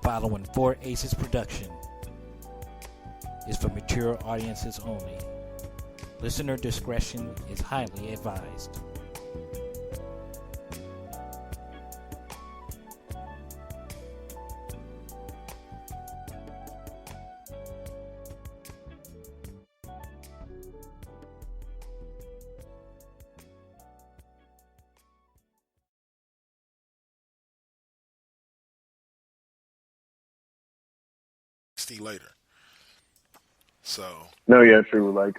following 4 Aces production is for mature audiences only. Listener discretion is highly advised. Later. So no, yeah, true. Like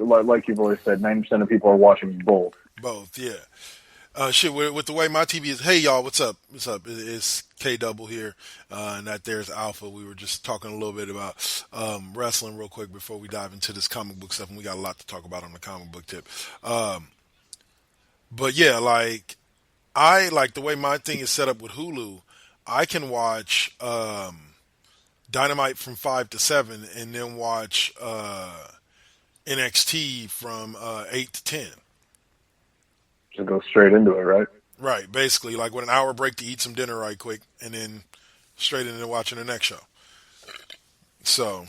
you've always said, 90% of people are watching both. Both, yeah. Shit, with the way my TV is. Hey, y'all, what's up? What's up? It's K Double here, and that there's Alpha. We were just talking a little bit about wrestling real quick before we dive into this comic book stuff, and we got a lot to talk about on the comic book tip. But yeah, I like the way my thing is set up with Hulu. I can watch Dynamite from 5 to 7, and then watch NXT from 8 to 10. Just go straight into it, right? Right, basically, like with an hour break to eat some dinner right quick, and then straight into watching the next show. So,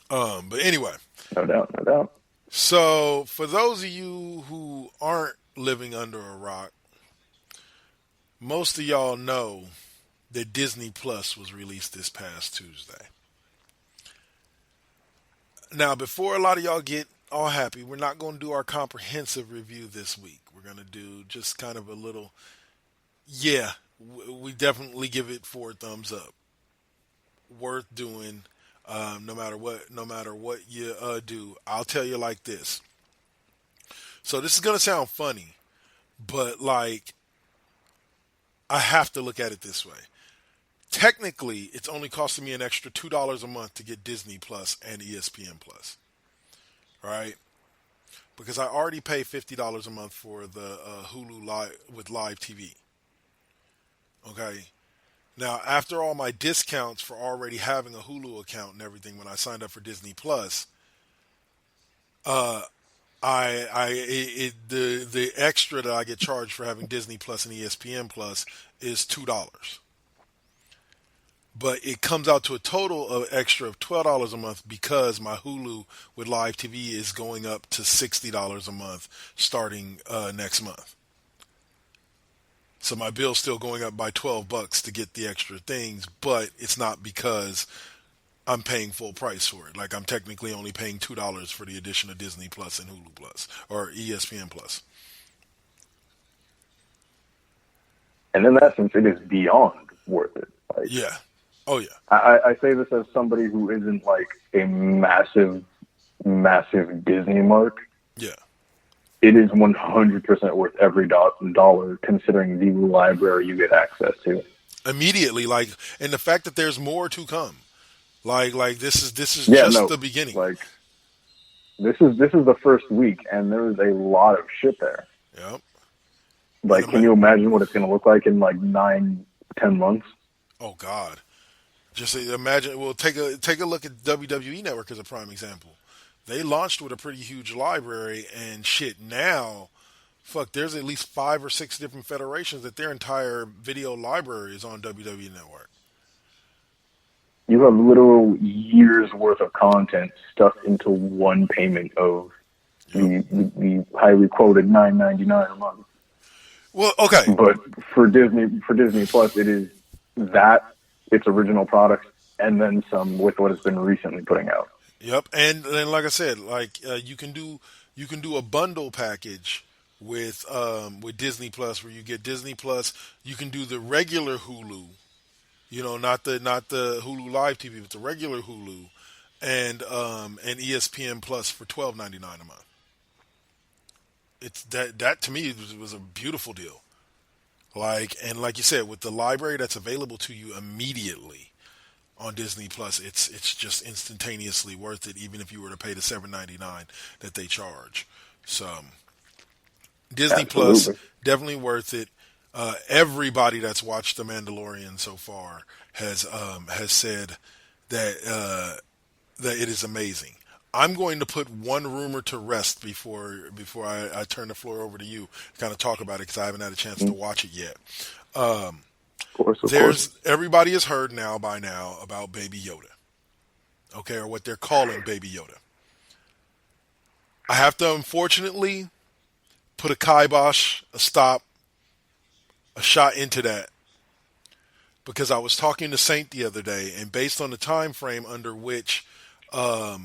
but anyway. No doubt. So, for those of you who aren't living under a rock, most of y'all know that Disney Plus was released this past Tuesday. Now, before a lot of y'all get all happy, we're not going to do our comprehensive review this week. We're going to do just kind of a little, we definitely give it 4 thumbs up. Worth doing, no matter what you do. I'll tell you like this. So this is going to sound funny, but I have to look at it this way. Technically, it's only costing me an extra $2 a month to get Disney Plus and ESPN Plus, right? Because I already pay $50 a month for the Hulu Live with Live TV. Okay, now after all my discounts for already having a Hulu account and everything, when I signed up for Disney Plus, the extra that I get charged for having Disney Plus and ESPN Plus is $2. But it comes out to a total of extra of $12 a month because my Hulu with Live TV is going up to $60 a month starting next month. So my bill's still going up by $12 to get the extra things, but it's not because I'm paying full price for it. Like I'm technically only paying $2 for the addition of Disney Plus and Hulu Plus or ESPN Plus. And in that sense, it is beyond worth it. Yeah. Oh, yeah. I say this as somebody who isn't like a massive Disney mark. Yeah. It is 100% worth every dollar, considering the library you get access to. Immediately, and the fact that there's more to come. This is just the beginning. This is the first week, and there is a lot of shit there. Yep. Can you imagine what it's going to look like in 9-10 months? Oh God. Just imagine. Well, take a look at WWE Network as a prime example. They launched with a pretty huge library, and shit. Now, there's at least 5 or 6 different federations that their entire video library is on WWE Network. You have literal years worth of content stuffed into one payment of the highly quoted $9.99 a month. Well, okay, but for Disney Plus, it is that. Its original products, and then some with what it's been recently putting out. Yep, and like I said, you can do a bundle package with Disney Plus where you get Disney Plus. You can do the regular Hulu, not the Hulu Live TV, but the regular Hulu, and ESPN Plus for $12.99 a month. It's that to me was a beautiful deal. And like you said, with the library that's available to you immediately on Disney Plus, it's just instantaneously worth it, even if you were to pay the $7.99 that they charge. So Disney Absolutely. Plus, definitely worth it. Everybody that's watched The Mandalorian so far has said that it is amazing. I'm going to put one rumor to rest before I turn the floor over to you to kind of talk about it because I haven't had a chance to watch it yet. Of course. Everybody has heard by now about Baby Yoda, okay, or what they're calling Baby Yoda. I have to unfortunately put a kibosh, a stop, a shot into that, because I was talking to Saint the other day, and based on the time frame under which the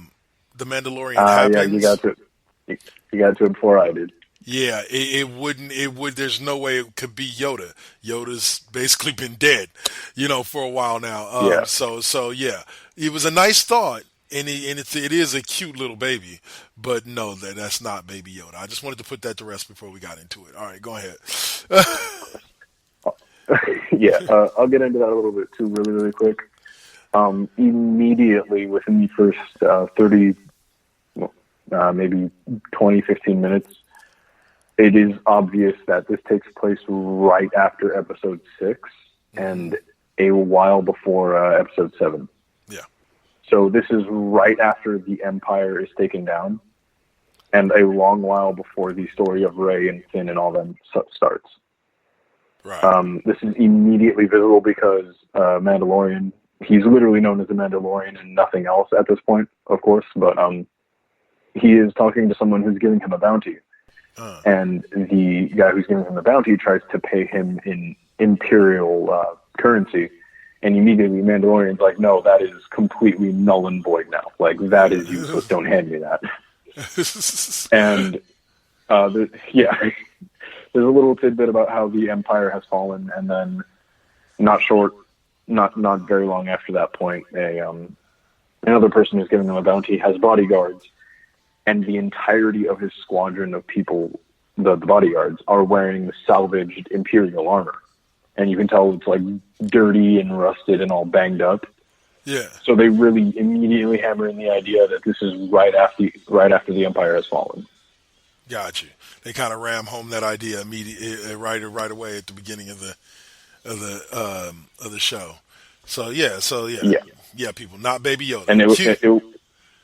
Mandalorian happens, yeah, you got to it before I did. Yeah, it wouldn't. It would. There's no way it could be Yoda. Yoda's basically been dead, for a while now. Yeah. So yeah, it was a nice thought, and it is a cute little baby, but no, that's not Baby Yoda. I just wanted to put that to rest before we got into it. All right, go ahead. Yeah, I'll get into that a little bit too, really, really quick. Immediately within the first 30, maybe 20, 15 minutes, it is obvious that this takes place right after episode 6 and a while before episode 7. Yeah. So this is right after the Empire is taken down and a long while before the story of Rey and Finn and all them starts. Right. This is immediately visible because Mandalorian, he's literally known as the Mandalorian and nothing else at this point, of course, but he is talking to someone who's giving him a bounty. And the guy who's giving him the bounty tries to pay him in Imperial currency. And immediately Mandalorian's like, no, that is completely null and void now. Like, that is useless. Don't hand me that. And, there's a little tidbit about how the Empire has fallen, and then not very long after that point, another person who's giving them a bounty has bodyguards, and the entirety of his squadron of people, the bodyguards, are wearing salvaged Imperial armor. And you can tell it's like dirty and rusted and all banged up. Yeah. So they really immediately hammer in the idea that this is right after the Empire has fallen. Got you. They kind of ram home that idea immediately, right away at the beginning of the show. So yeah, people, not Baby Yoda. And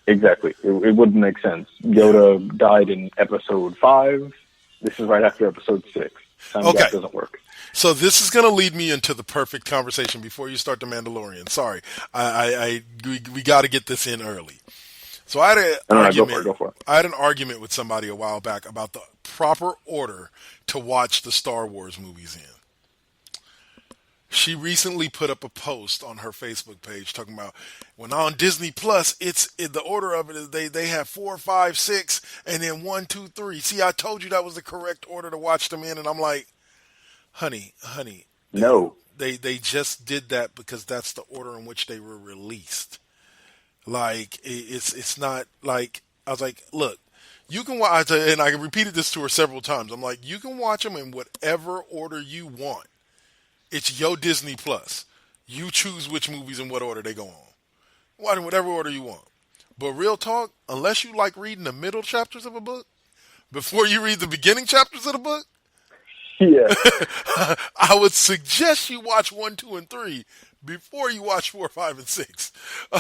exactly, it wouldn't make sense. Yoda died in episode 5. This is right after episode 6. That doesn't work. So this is going to lead me into the perfect conversation before you start the Mandalorian. Sorry, we got to get this in early. So I had an argument. Go for it. I had an argument with somebody a while back about the proper order to watch the Star Wars movies in. She recently put up a post on her Facebook page talking about when on Disney Plus, the order of it is they have 4, 5, 6, and then 1, 2, 3. See, I told you that was the correct order to watch them in, and I'm like, honey, no, they just did that because that's the order in which they were released. Like, it's not like, I was like, look, you can watch, and I repeated this to her several times. I'm like, you can watch them in whatever order you want. It's your Disney Plus. You choose which movies and what order they go on. Watch in whatever order you want. But real talk, unless you like reading the middle chapters of a book, before you read the beginning chapters of the book, yeah, I would suggest you watch 1, 2, and 3 before you watch 4, 5, and 6.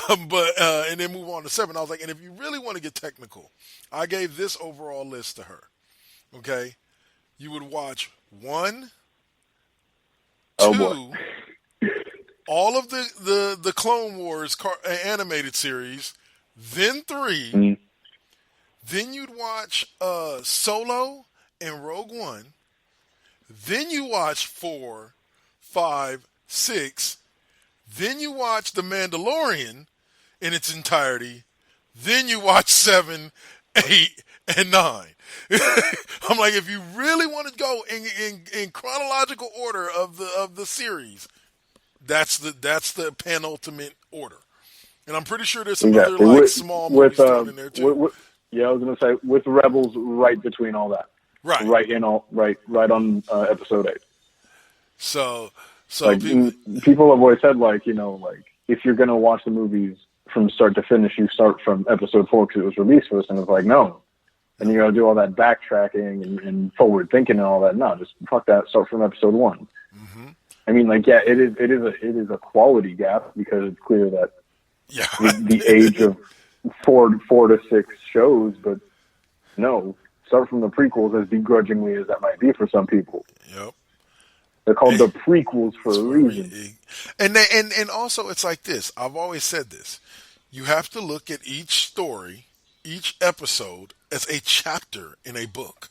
And then move on to 7. I was like, and if you really want to get technical, I gave this overall list to her. Okay? You would watch 1, 2, all of the Clone Wars animated series, then 3, then you'd watch Solo and Rogue One, then you watch 4, 5, 6, then you watch The Mandalorian in its entirety, then you watch 7, 8, and 9. I'm like, if you really want to go in chronological order of the series, that's the penultimate order. And I'm pretty sure there's some other small movies thrown in there too. I was going to say with Rebels right between all that. Right. Right on episode 8. So like, people have always said, like, if you're going to watch the movies from start to finish, you start from episode 4 because it was released first, and it's like, no. And you got to do all that backtracking and forward thinking and all that. No, just fuck that. Start from episode 1. Mm-hmm. I mean, like, yeah, it is a quality gap because it's clear that the age of 4 to 6 shows, but no, start from the prequels, as begrudgingly as that might be for some people. Yep. They're called the prequels for a reason. And also it's like this. I've always said this. You have to look at each story, each episode as a chapter in a book.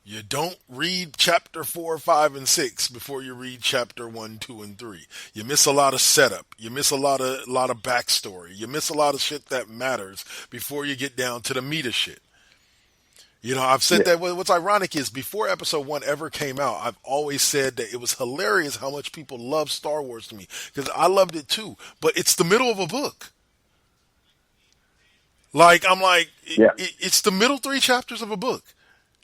You don't read chapter 4, 5, and 6 before you read chapter 1, 2, and 3. You miss a lot of setup. You miss a lot of backstory. You miss a lot of shit that matters before you get down to the meat of shit. You know, I've said that. What's ironic is before episode 1 ever came out, I've always said that it was hilarious how much people love Star Wars to me, because I loved it too. But it's the middle of a book. Like, I'm like, it's the middle 3 chapters of a book.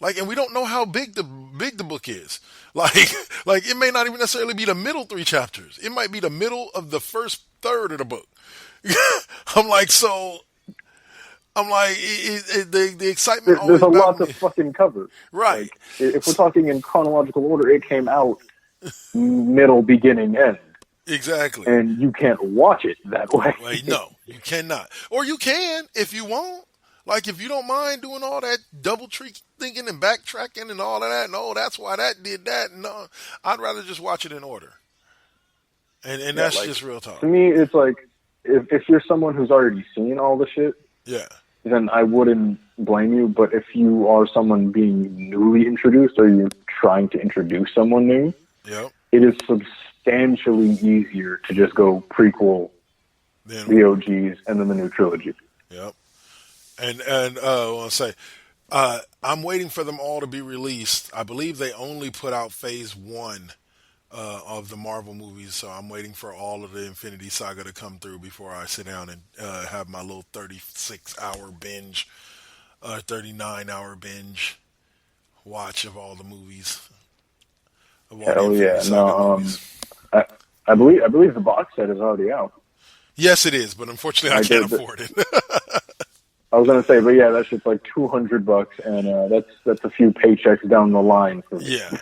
Like, and we don't know how big the book is. Like it may not even necessarily be the middle 3 chapters. It might be the middle of the first third of the book. I'm like, the excitement. There's a lot to fucking cover. Right. Like, if we're talking in chronological order, it came out middle, beginning, end. Exactly. And you can't watch it that way. Wait, no, you cannot. Or you can if you want. Like, if you don't mind doing all that double tree thinking and backtracking and all of that, no, that's why that did that. No, I'd rather just watch it in order. And that's just real talk. To me, it's like, if you're someone who's already seen all the shit, then I wouldn't blame you. But if you are someone being newly introduced, or you're trying to introduce someone new, it is substantially easier to just go prequel, the OGs, and then the new trilogy. Yep. And I want to say, I'm waiting for them all to be released. I believe they only put out phase 1 of the Marvel movies, so I'm waiting for all of the Infinity Saga to come through before I sit down and have my little 36-hour binge, 39-hour binge watch of all the movies. Hell yeah! No, I believe the box set is already out. Yes, it is, but unfortunately, I can't afford it. I was gonna say, but yeah, that shit's like $200, and that's a few paychecks down the line for me. Yeah.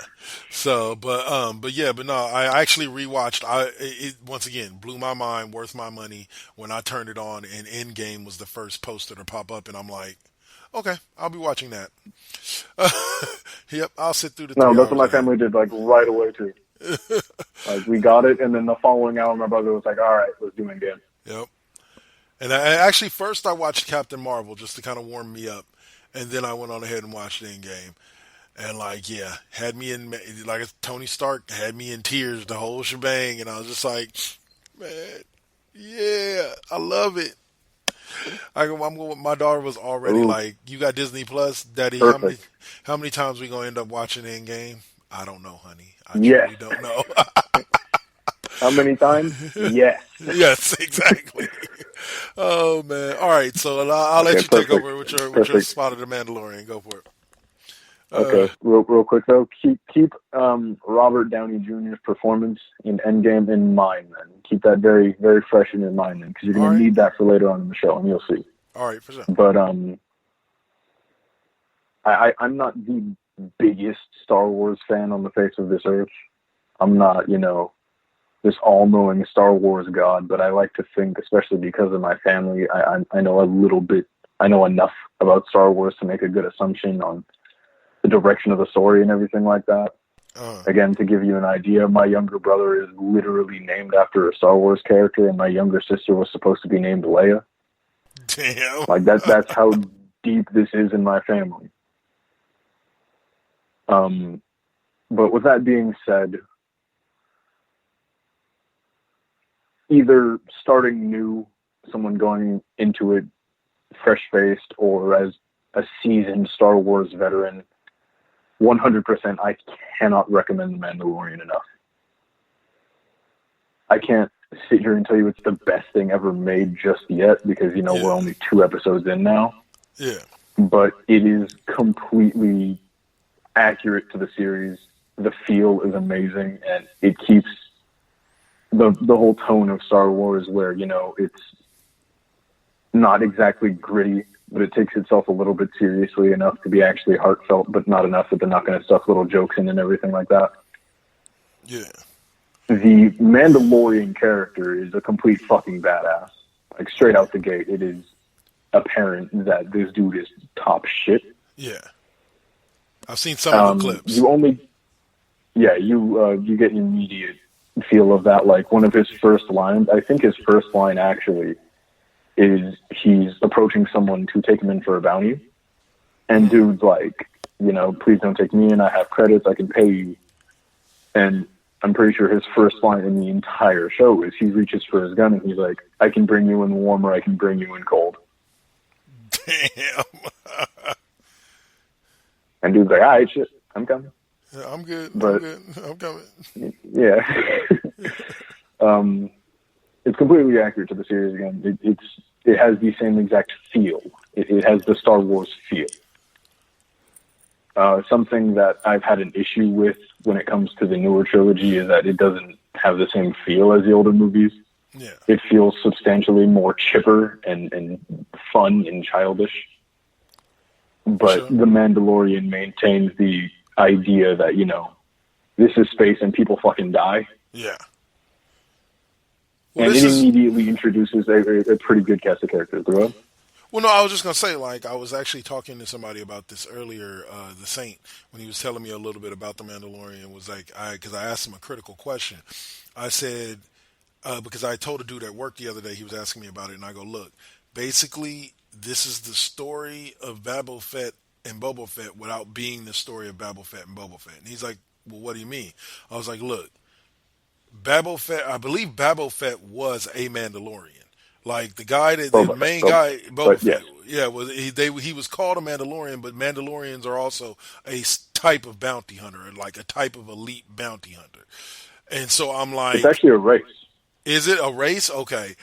So, but no, I actually rewatched. It once again blew my mind, worth my money when I turned it on, and Endgame was the first poster to pop up, and I'm like, okay, I'll be watching that. Yep, I'll sit through the. No, that's what my family did, like right away too. Like, we got it, and then the following hour, my brother was like, "All right, let's do Endgame." Yep. And I first I watched Captain Marvel just to kind of warm me up, and then I went on ahead and watched Endgame, and had me in, like Tony Stark had me in tears, the whole shebang, and I was just like, man, yeah, I love it. My daughter was already like, "You got Disney Plus, Daddy? How many times we gonna end up watching Endgame?" I don't know, honey. I truly don't know. How many times? Yes. Yes, exactly. Oh man! All right, so I'll let you take over with your spot of the Mandalorian. Go for it. Okay, real quick though, keep Robert Downey Jr.'s performance in Endgame in mind, man. Keep that very, very fresh in your mind, man, because you're gonna need that for later on in the show, and you'll see. All right, for sure. But I'm not the biggest Star Wars fan on the face of this earth. I'm not, this all-knowing Star Wars god, but I like to think, especially because of my family, I know a little bit, I know enough about Star Wars to make a good assumption on the direction of the story and everything like that. Again, to give you an idea, my younger brother is literally named after a Star Wars character, and my younger sister was supposed to be named Leia. Damn. Like, that's how deep this is in my family. But with that being said, either starting new, someone going into it fresh-faced, or as a seasoned Star Wars veteran, 100%, I cannot recommend The Mandalorian enough. I can't sit here and tell you it's the best thing ever made just yet, because, we're only 2 episodes in now. Yeah. But it is completely accurate to the series. The feel is amazing, and it keeps the whole tone of Star Wars where, it's not exactly gritty, but it takes itself a little bit seriously enough to be actually heartfelt, but not enough that they're not going to stuff little jokes in and everything like that. Yeah. The Mandalorian character is a complete fucking badass. Like, straight out the gate, it is apparent that this dude is top shit. Yeah. I've seen some of the clips. yeah, you get an immediate feel of that. Like one of his first lines, I think his first line actually is he's approaching someone to take him in for a bounty, and dude's like, please don't take me in. I have credits. I can pay you. And I'm pretty sure his first line in the entire show is he reaches for his gun and he's like, I can bring you in warm or I can bring you in cold. Damn. And dude's like, all right, shit, I'm coming. Yeah, I'm good. But, I'm coming. Yeah. It's completely accurate to the series again. It has the same exact feel. It has the Star Wars feel. Something that I've had an issue with when it comes to the newer trilogy is that it doesn't have the same feel as the older movies. Yeah. It feels substantially more chipper and fun and childish. But Sure. The Mandalorian maintains the idea that, this is space and people fucking die. Yeah. Well, And it immediately introduces a pretty good cast of characters. Go ahead. Well, no, I was just going to say, I was actually talking to somebody about this earlier, the Saint, when he was telling me a little bit about The Mandalorian, was because I asked him a critical question. I said, because I told a dude at work the other day, he was asking me about it, and I go, look, basically, this is the story of Boba Fett and Boba Fett without being the story of Boba Fett and Boba Fett. And he's like, well, what do you mean? I was like, look, Boba Fett, I believe Boba Fett was a Mandalorian. Like the guy that the main guy, Boba Fett, yeah, he was called a Mandalorian, but Mandalorians are also a type of bounty hunter, like a type of elite bounty hunter. And so I'm like, it's actually a race. Is it a race? Okay.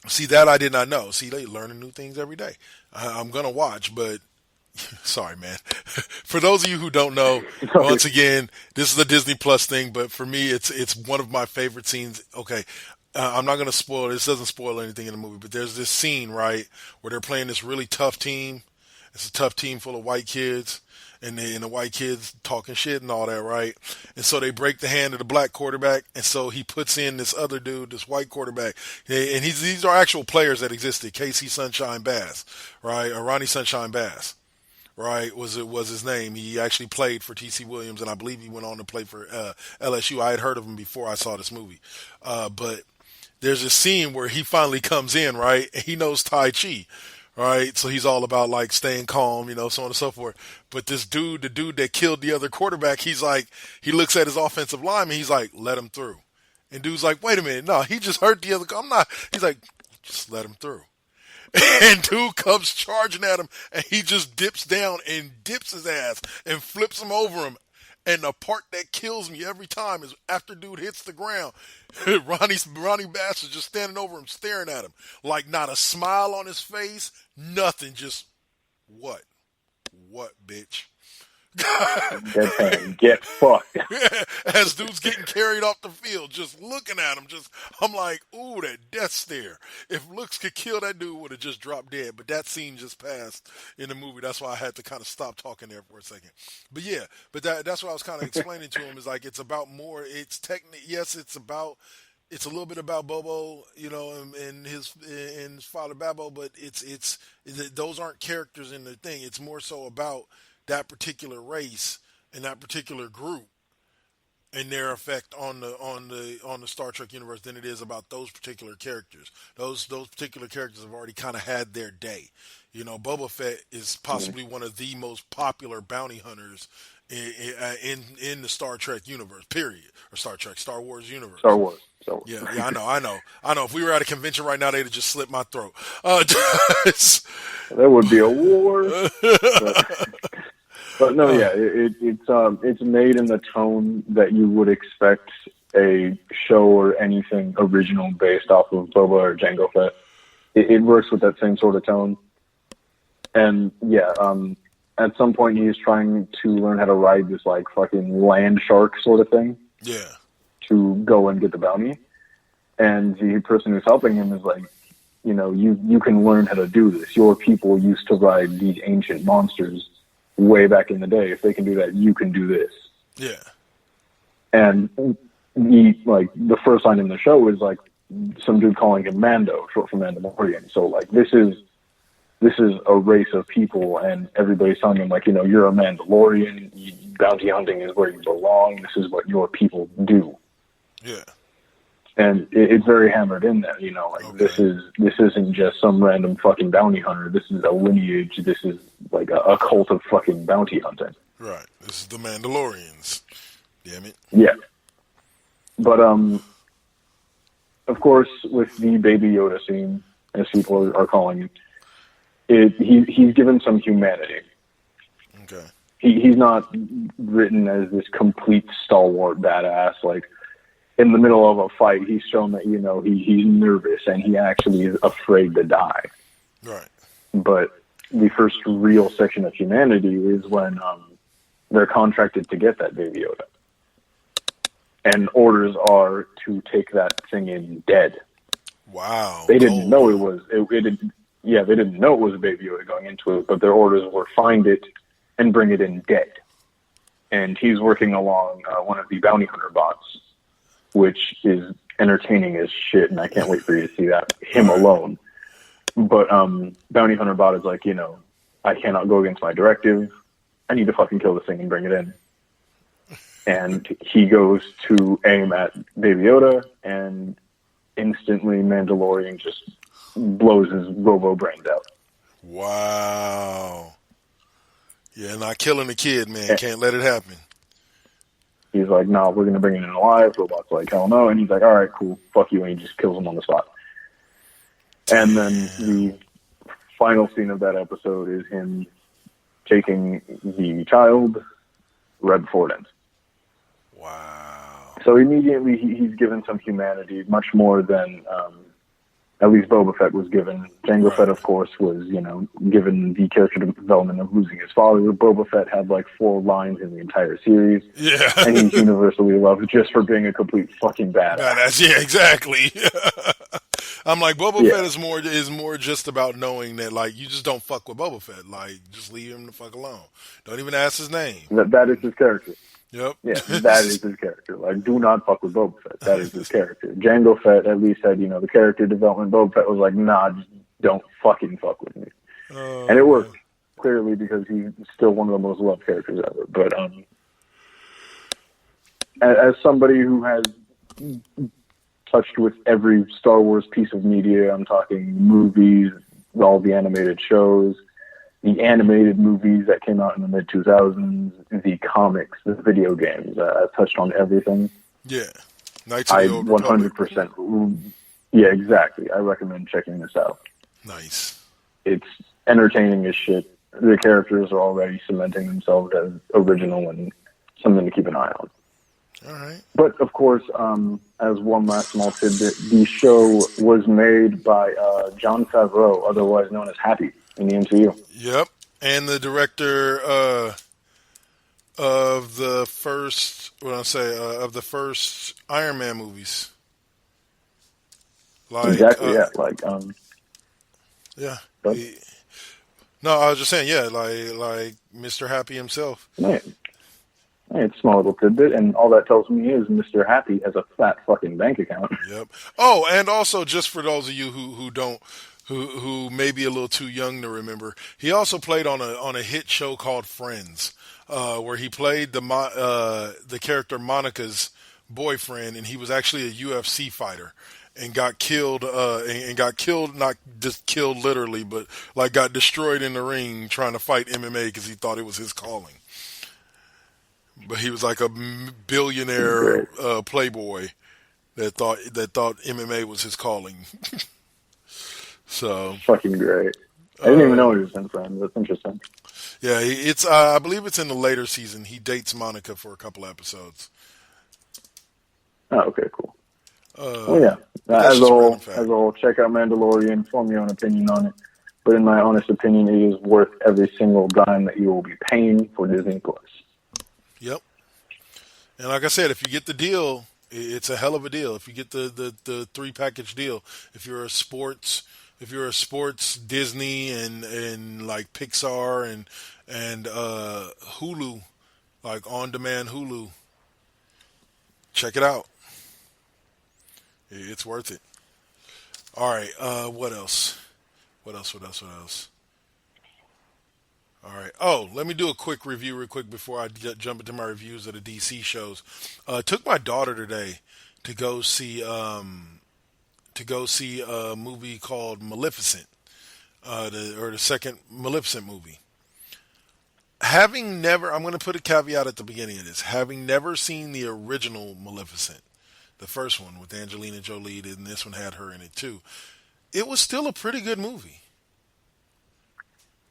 See, that I did not know. See, they learning new things every day. I'm gonna watch, but sorry, man. For those of you who don't know, once again, this is a Disney Plus thing, but for me, it's one of my favorite scenes. Okay. I'm not going to spoil it. This doesn't spoil anything in the movie, but there's this scene, right, where they're playing this really tough team. It's a tough team full of white kids, and the white kids talking shit and all that, right? And so they break the hand of the black quarterback, and so he puts in this other dude, this white quarterback. And these are actual players that existed. Casey Sunshine Bass, right, or Ronnie Sunshine Bass. Right, was his name. He actually played for T.C. Williams, and I believe he went on to play for LSU. I had heard of him before I saw this movie. But there's a scene where he finally comes in, right? And he knows Tai Chi, right? So he's all about like staying calm, so on and so forth. But this dude, the dude that killed the other quarterback, he's like, he looks at his offensive lineman, he's like, let him through. And dude's like, wait a minute, no, he just hurt the other. I'm not. He's like, just let him through. And dude comes charging at him, and he just dips down and dips his ass and flips him over him. And the part that kills me every time is after dude hits the ground, Ronnie Bass is just standing over him, staring at him, like not a smile on his face, nothing. Just what, bitch? Get fucked. As dude's getting carried off the field, just looking at him, I'm like, ooh, that death stare. If looks could kill, that dude would have just dropped dead. But that scene just passed in the movie. That's why I had to kind of stop talking there for a second. But yeah, that's what I was kind of explaining to him, is like, it's about more. It's yes, it's a little bit about Bobo, and his father Babbo, but it's those aren't characters in the thing. It's more so about that particular race and that particular group and their effect on the Star Trek universe than it is about those particular characters. Those particular characters have already kind of had their day. Boba Fett is possibly one of the most popular bounty hunters in the Star Trek universe, period. Or Star Wars universe. Star Wars. Yeah, I know. If we were at a convention right now, they'd have just slit my throat. That would be a war. But no, yeah, it's made in the tone that you would expect a show or anything original based off of Boba or Jango Fett. It works with that same sort of tone. And yeah, at some point he's trying to learn how to ride this like fucking land shark sort of thing. Yeah. To go and get the bounty. And the person who's helping him is like, you can learn how to do this. Your people used to ride these ancient monsters way back in the day. If they can do that, you can do this. Yeah. And the first line in the show is like some dude calling him Mando, short for Mandalorian. So like this is a race of people, and everybody's telling him like, you're a Mandalorian. bounty hunting is where you belong. This is what your people do. Yeah. And it's very hammered in there, like Okay. this isn't just some random fucking bounty hunter. This is a lineage. This is like a cult of fucking bounty hunting. Right. This is the Mandalorians. Damn it. Yeah. But, of course, with the Baby Yoda scene, as people are calling it, he's given some humanity. Okay. He's not written as this complete stalwart badass. Like, in the middle of a fight, he's shown that, he's nervous and he actually is afraid to die. Right. But the first real section of humanity is when they're contracted to get that Baby Yoda. And orders are to take that thing in dead. Wow. They didn't know it was. They didn't know it was a Baby Yoda going into it, but their orders were find it and bring it in dead. And he's working along one of the bounty hunter bots, which is entertaining as shit, and I can't wait for you to see that. Him alone. But bounty hunter bot is like, I cannot go against my directive. I need to fucking kill this thing and bring it in. And he goes to aim at Baby Yoda, and instantly Mandalorian just blows his robo brains out. Wow. Yeah, not killing the kid, man. Can't let it happen. He's like, no, we're going to bring it in alive. Robot's like, hell no. And he's like, all right, cool, fuck you. And he just kills him on the spot. And then the final scene of that episode is him taking the child right before it ends. Wow. So immediately he's given some humanity, much more than at least Boba Fett was given. Jango Fett, of course, was, given the character development of losing his father. Boba Fett had like 4 lines in the entire series. Yeah. And he's universally loved just for being a complete fucking badass. Yeah, exactly. I'm like, Boba Fett is more just about knowing that, like, you just don't fuck with Boba Fett. Like, just leave him the fuck alone. Don't even ask his name. That is his character. Yep. Yeah, that is his character. Like, do not fuck with Boba Fett. That is his character. Jango Fett at least had, the character development. Boba Fett was like, nah, just don't fucking fuck with me. And it worked, clearly, because he's still one of the most loved characters ever. But as somebody who has touched with every Star Wars piece of media, I'm talking movies, all the animated shows, the animated movies that came out in the mid-2000s, the comics, the video games. I've touched on everything. Yeah. Knights of the Old Republic. 100%. Yeah, exactly. I recommend checking this out. Nice. It's entertaining as shit. The characters are already cementing themselves as original and something to keep an eye on. All right. But, of course, as one last small tidbit, the show was made by Jon Favreau, otherwise known as Happy, in the MCU. Yep. And the director of the first, of the first Iron Man movies. Like, exactly, yeah. Yeah. No, I was just saying, yeah, like Mr. Happy himself. Man. It's a small little tidbit, and all that tells me is Mr. Happy has a fat fucking bank account. Yep. Oh, and also, just for those of you who may be a little too young to remember, he also played on a hit show called Friends, where he played the character Monica's boyfriend, and he was actually a UFC fighter. And got killed, not just killed literally, but like got destroyed in the ring trying to fight MMA because he thought it was his calling. But he was like a billionaire playboy that thought MMA was his calling. So fucking great. I didn't even know he was in Friends. That's interesting. Yeah, it's I believe it's in the later season. He dates Monica for a couple episodes. Oh, okay, cool. Well, yeah. As a whole, check out Mandalorian. Form your own opinion on it. But in my honest opinion, it is worth every single dime that you will be paying for Disney Plus. Yep. And like I said, if you get the deal, it's a hell of a deal. If you get the 3-package deal, if you're a sports Disney and like Pixar and Hulu, like on demand Hulu, check it out. It's worth it. All right. What else? All right. Oh, let me do a quick review real quick before I jump into my reviews of the DC shows. Took my daughter today to go see a movie called Maleficent, the second Maleficent movie. Having never, I'm going to put a caveat at the beginning of this. Having never seen the original Maleficent, the first one with Angelina Jolie, and this one had her in it too. It was still a pretty good movie.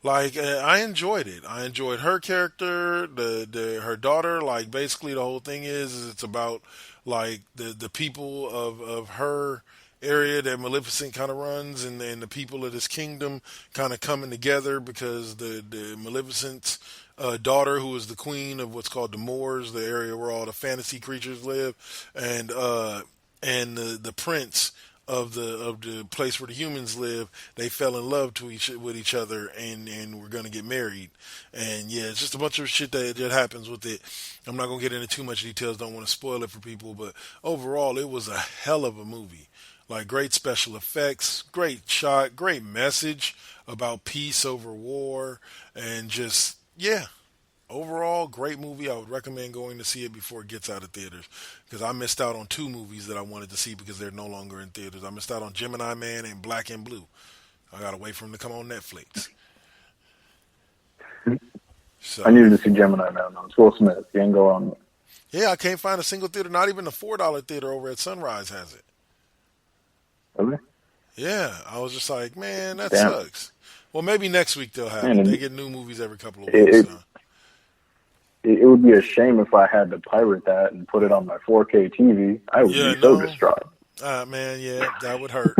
Like I enjoyed it. I enjoyed her character, the her daughter. Like basically the whole thing is it's about like the people of her area that Maleficent kind of runs, and the people of this kingdom kind of coming together because the Maleficent's daughter, who is the queen of what's called the Moors, the area where all the fantasy creatures live, and the prince of the place where the humans live, they fell in love with each other, and we're gonna get married. And yeah, it's just a bunch of shit that happens with it. I'm not gonna get into too much details. Don't want to spoil it for people, but overall, it was a hell of a movie. Like great special effects, great shot, great message about peace over war, and just yeah, overall, great movie. I would recommend going to see it before it gets out of theaters because I missed out on two movies that I wanted to see because they're no longer in theaters. I missed out on Gemini Man and Black and Blue. I gotta wait for them to come on Netflix. So I needed to see Gemini Man. It's Will Smith. You ain't go on. yeah, I can't find a single theater. Not even the $4 theater over at Sunrise has it. Really? Yeah, I was just like, man, that Damn. sucks. Well, maybe next week they'll have Man, it. They get new movies every couple of It, weeks. it, So. it would be a shame if I had to pirate that and put it on my 4K TV. I would Yeah, be so no. distraught. Man, yeah, that would hurt.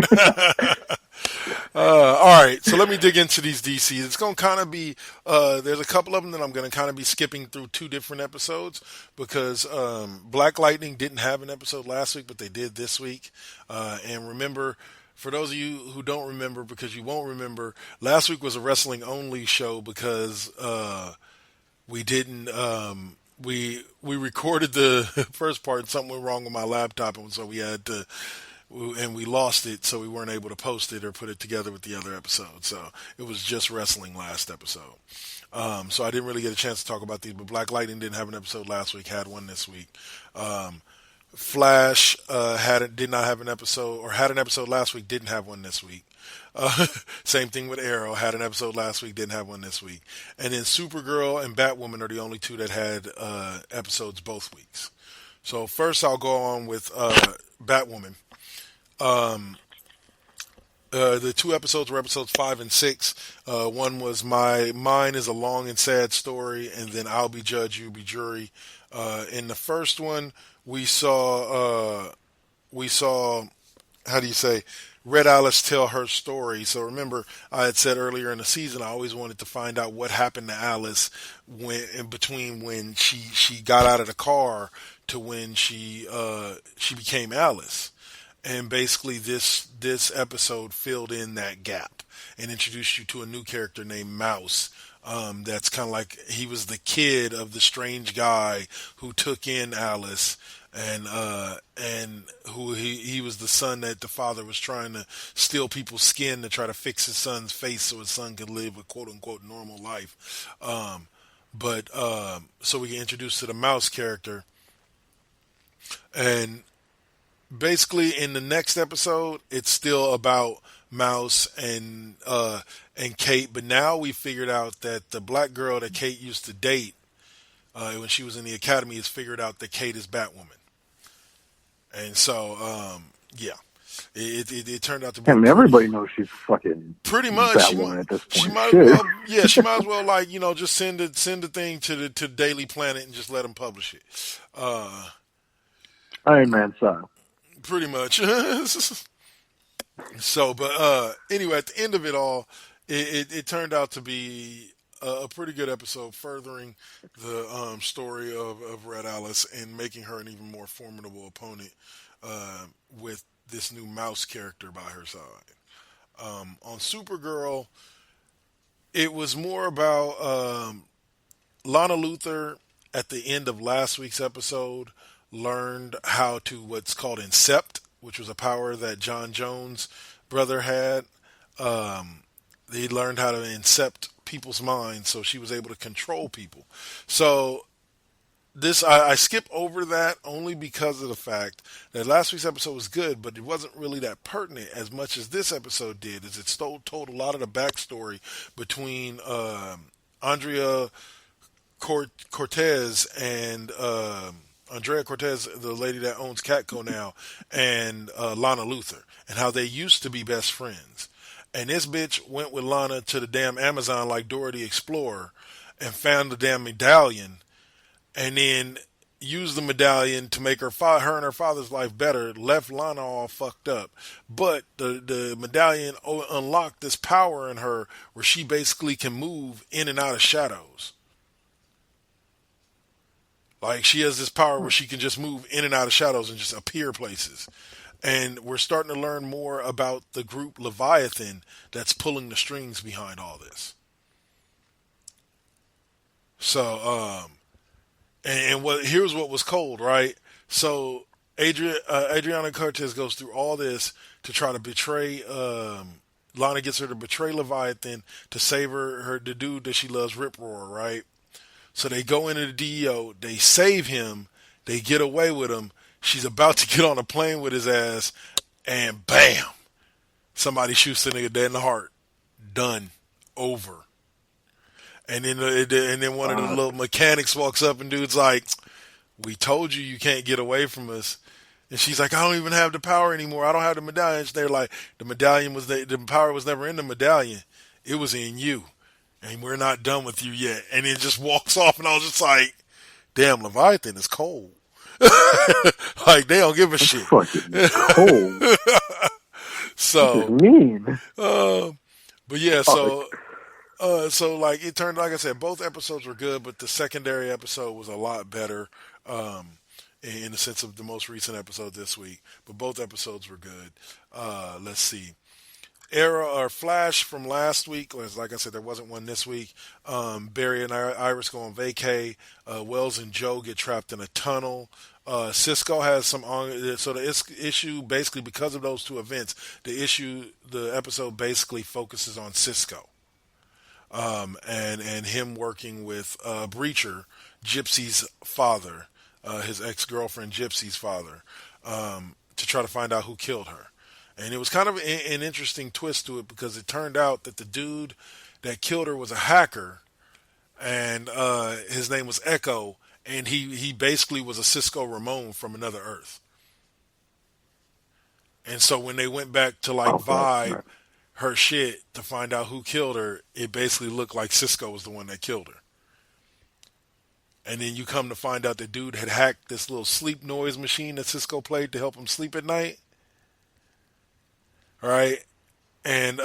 All right, so let me dig into these DCs. It's going to kind of be, there's a couple of them that I'm going to kind of be skipping through two different episodes because Black Lightning didn't have an episode last week, but they did this week. And remember, for those of you who don't remember, because you won't remember, last week was a wrestling only show because we didn't. We recorded the first part and something went wrong with my laptop, and so we had to, and we lost it, so we weren't able to post it or put it together with the other episode. So it was just wrestling last episode. So I didn't really get a chance to talk about these, but Black Lightning didn't have an episode last week, had one this week. Flash did not have an episode, or had an episode last week, didn't have one this week. Same thing with Arrow, had an episode last week, didn't have one this week. And then Supergirl and Batwoman are the only two that had episodes both weeks. So first I'll go on with Batwoman. The two episodes were episodes 5 and 6. One was Mine is a Long and Sad Story, and then I'll Be Judge, You Be Jury. In the first one, we saw how do you say, Red Alice tell her story. So remember, I had said earlier in the season, I always wanted to find out what happened to Alice in between when she got out of the car to when she became Alice. And basically, this episode filled in that gap and introduced you to a new character named Mouse. That's kind of like he was the kid of the strange guy who took in Alice, and who he was the son that the father was trying to steal people's skin to try to fix his son's face so his son could live a quote unquote normal life. So we get introduced to the Mouse character, and basically in the next episode it's still about Mouse and Kate, but now we figured out that the black girl that Kate used to date when she was in the academy has figured out that Kate is Batwoman. And so yeah, it turned out to be everybody knows she's fucking pretty much Batwoman at this point. She might as well, yeah, she might as well, like, just send the thing to Daily Planet and just let them publish it. Iron Man style. Pretty much. So, but anyway, at the end of it all, it turned out to be a pretty good episode, furthering the story of Red Alice and making her an even more formidable opponent with this new Mouse character by her side. On Supergirl, it was more about Lana Luthor at the end of last week's episode learned how to what's called incept, which was a power that John Jones' brother had. He learned how to incept people's minds, so she was able to control people. So I skip over that only because of the fact that last week's episode was good, but it wasn't really that pertinent as much as this episode did, as it told a lot of the backstory between Andrea Cortez and Andrea Cortez, the lady that owns Catco now, and Lana Luthor, and how they used to be best friends. And this bitch went with Lana to the damn Amazon like Dora the Explorer and found the damn medallion, and then used the medallion to make her and her father's life better, left Lana all fucked up. But the medallion unlocked this power in her where she basically can move in and out of shadows. Like, she has this power where she can just move in and out of shadows and just appear places. And we're starting to learn more about the group Leviathan that's pulling the strings behind all this. So, here's what was cold, right? So Adriana Cortez goes through all this to try to betray. Lana gets her to betray Leviathan to save the dude that she loves, Rip Roar, right? So they go into the DEO, they save him, they get away with him. She's about to get on a plane with his ass, and bam, somebody shoots the nigga dead in the heart. Done. Over. And then one of the little mechanics walks up and dude's like, "We told you can't get away from us." And she's like, "I don't even have the power anymore. I don't have the medallion." They're like, the power was never in the medallion. It was in you. And we're not done with you yet. And it just walks off, and I was just like, damn, Leviathan is cold. Like, they don't give a shit. Fucking cold. So mean. But yeah, so like it turned, like I said, both episodes were good, but the secondary episode was a lot better, in the sense of the most recent episode this week. But both episodes were good. Let's see. Flash from last week, like I said, there wasn't one this week. Barry and Iris go on vacay. Wells and Joe get trapped in a tunnel. Cisco has some so the issue, basically because of those two events, the episode basically focuses on Cisco. And him working with Breacher, Gypsy's father, his ex-girlfriend Gypsy's father, to try to find out who killed her. And it was kind of an interesting twist to it, because it turned out that the dude that killed her was a hacker, and his name was Echo, and he basically was a Cisco Ramon from another Earth. And so when they went back to vibe her shit to find out who killed her, it basically looked like Cisco was the one that killed her. And then you come to find out the dude had hacked this little sleep noise machine that Cisco played to help him sleep at night. Right? And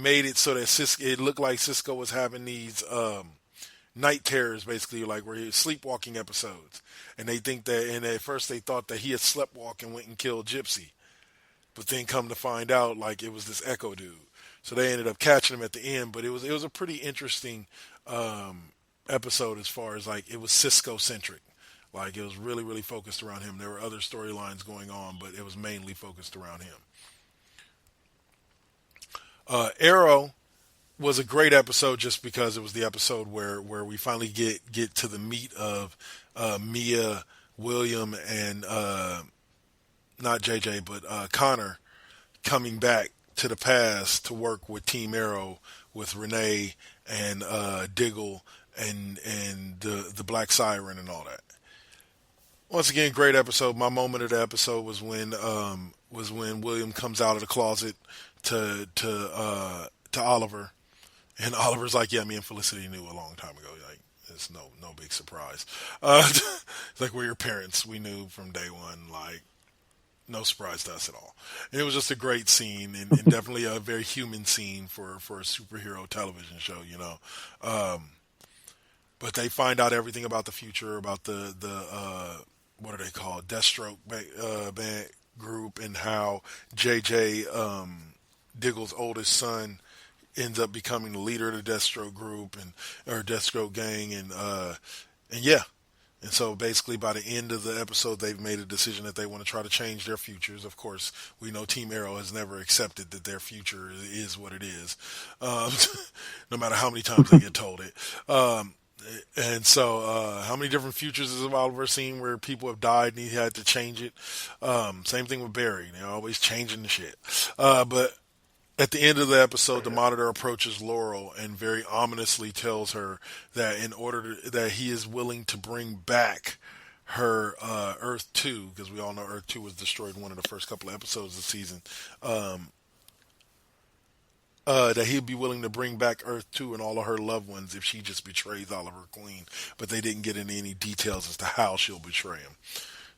made it so that it looked like Cisco was having these night terrors, basically, like where he was sleepwalking episodes. And they think that, and at first they thought that he had sleptwalked and went and killed Gypsy. But then come to find out, like, it was this Echo dude. So they ended up catching him at the end. But it was a pretty interesting episode, as far as, like, it was Cisco-centric. Like, it was really, really focused around him. There were other storylines going on, but it was mainly focused around him. Arrow was a great episode just because it was the episode where we finally get to the meat of Mia, William, and not JJ, but Connor coming back to the past to work with Team Arrow, with Renee and Diggle and the Black Siren and all that. Once again, great episode. My moment of the episode was when William comes out of the closet to Oliver, and Oliver's like, "Yeah, me and Felicity knew a long time ago." Like, it's no big surprise. It's like, we're your parents. We knew from day one. Like, no surprise to us at all. And it was just a great scene, and definitely a very human scene for a superhero television show, you know. But they find out everything about the future, about the what are they called, Deathstroke band group, and how JJ, Diggle's oldest son, ends up becoming the leader of the Deathstroke group or Deathstroke gang, and yeah, And so basically by the end of the episode, they've made a decision that they want to try to change their futures. Of course, we know Team Arrow has never accepted that their future is what it is, no matter how many times they get told it. And so, how many different futures has Oliver seen where people have died and he had to change it? Same thing with Barry. They're always changing the shit. But at the end of the episode, the Monitor approaches Laurel and very ominously tells her that that he is willing to bring back her Earth 2, because we all know Earth 2 was destroyed in one of the first couple of episodes of the season. That he'd be willing to bring back Earth 2 and all of her loved ones if she just betrays Oliver Queen. But they didn't get into any details as to how she'll betray him.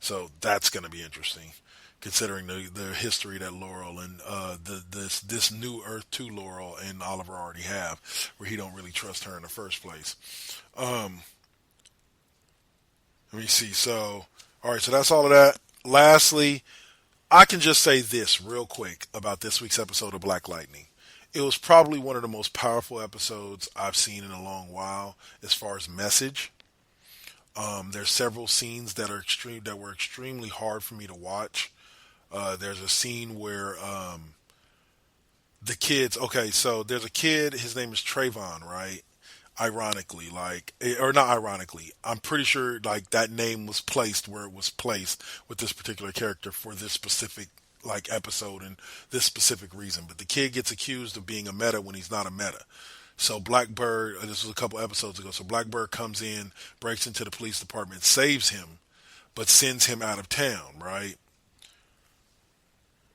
So that's going to be interesting, considering the history that Laurel and this new Earth 2 Laurel and Oliver already have, where he don't really trust her in the first place. Let me see. So, all right, so that's all of that. Lastly, I can just say this real quick about this week's episode of Black Lightning. It was probably one of the most powerful episodes I've seen in a long while as far as message. There's several scenes that were extremely hard for me to watch. There's a scene where the kids. Okay, so there's a kid. His name is Trayvon, right? Ironically, or not ironically, I'm pretty sure like that name was placed where it was placed with this particular character for this specific episode and this specific reason. But the kid gets accused of being a meta when he's not a meta. So Blackbird, this was a couple episodes ago, so Blackbird comes in, breaks into the police department, saves him, but sends him out of town, right?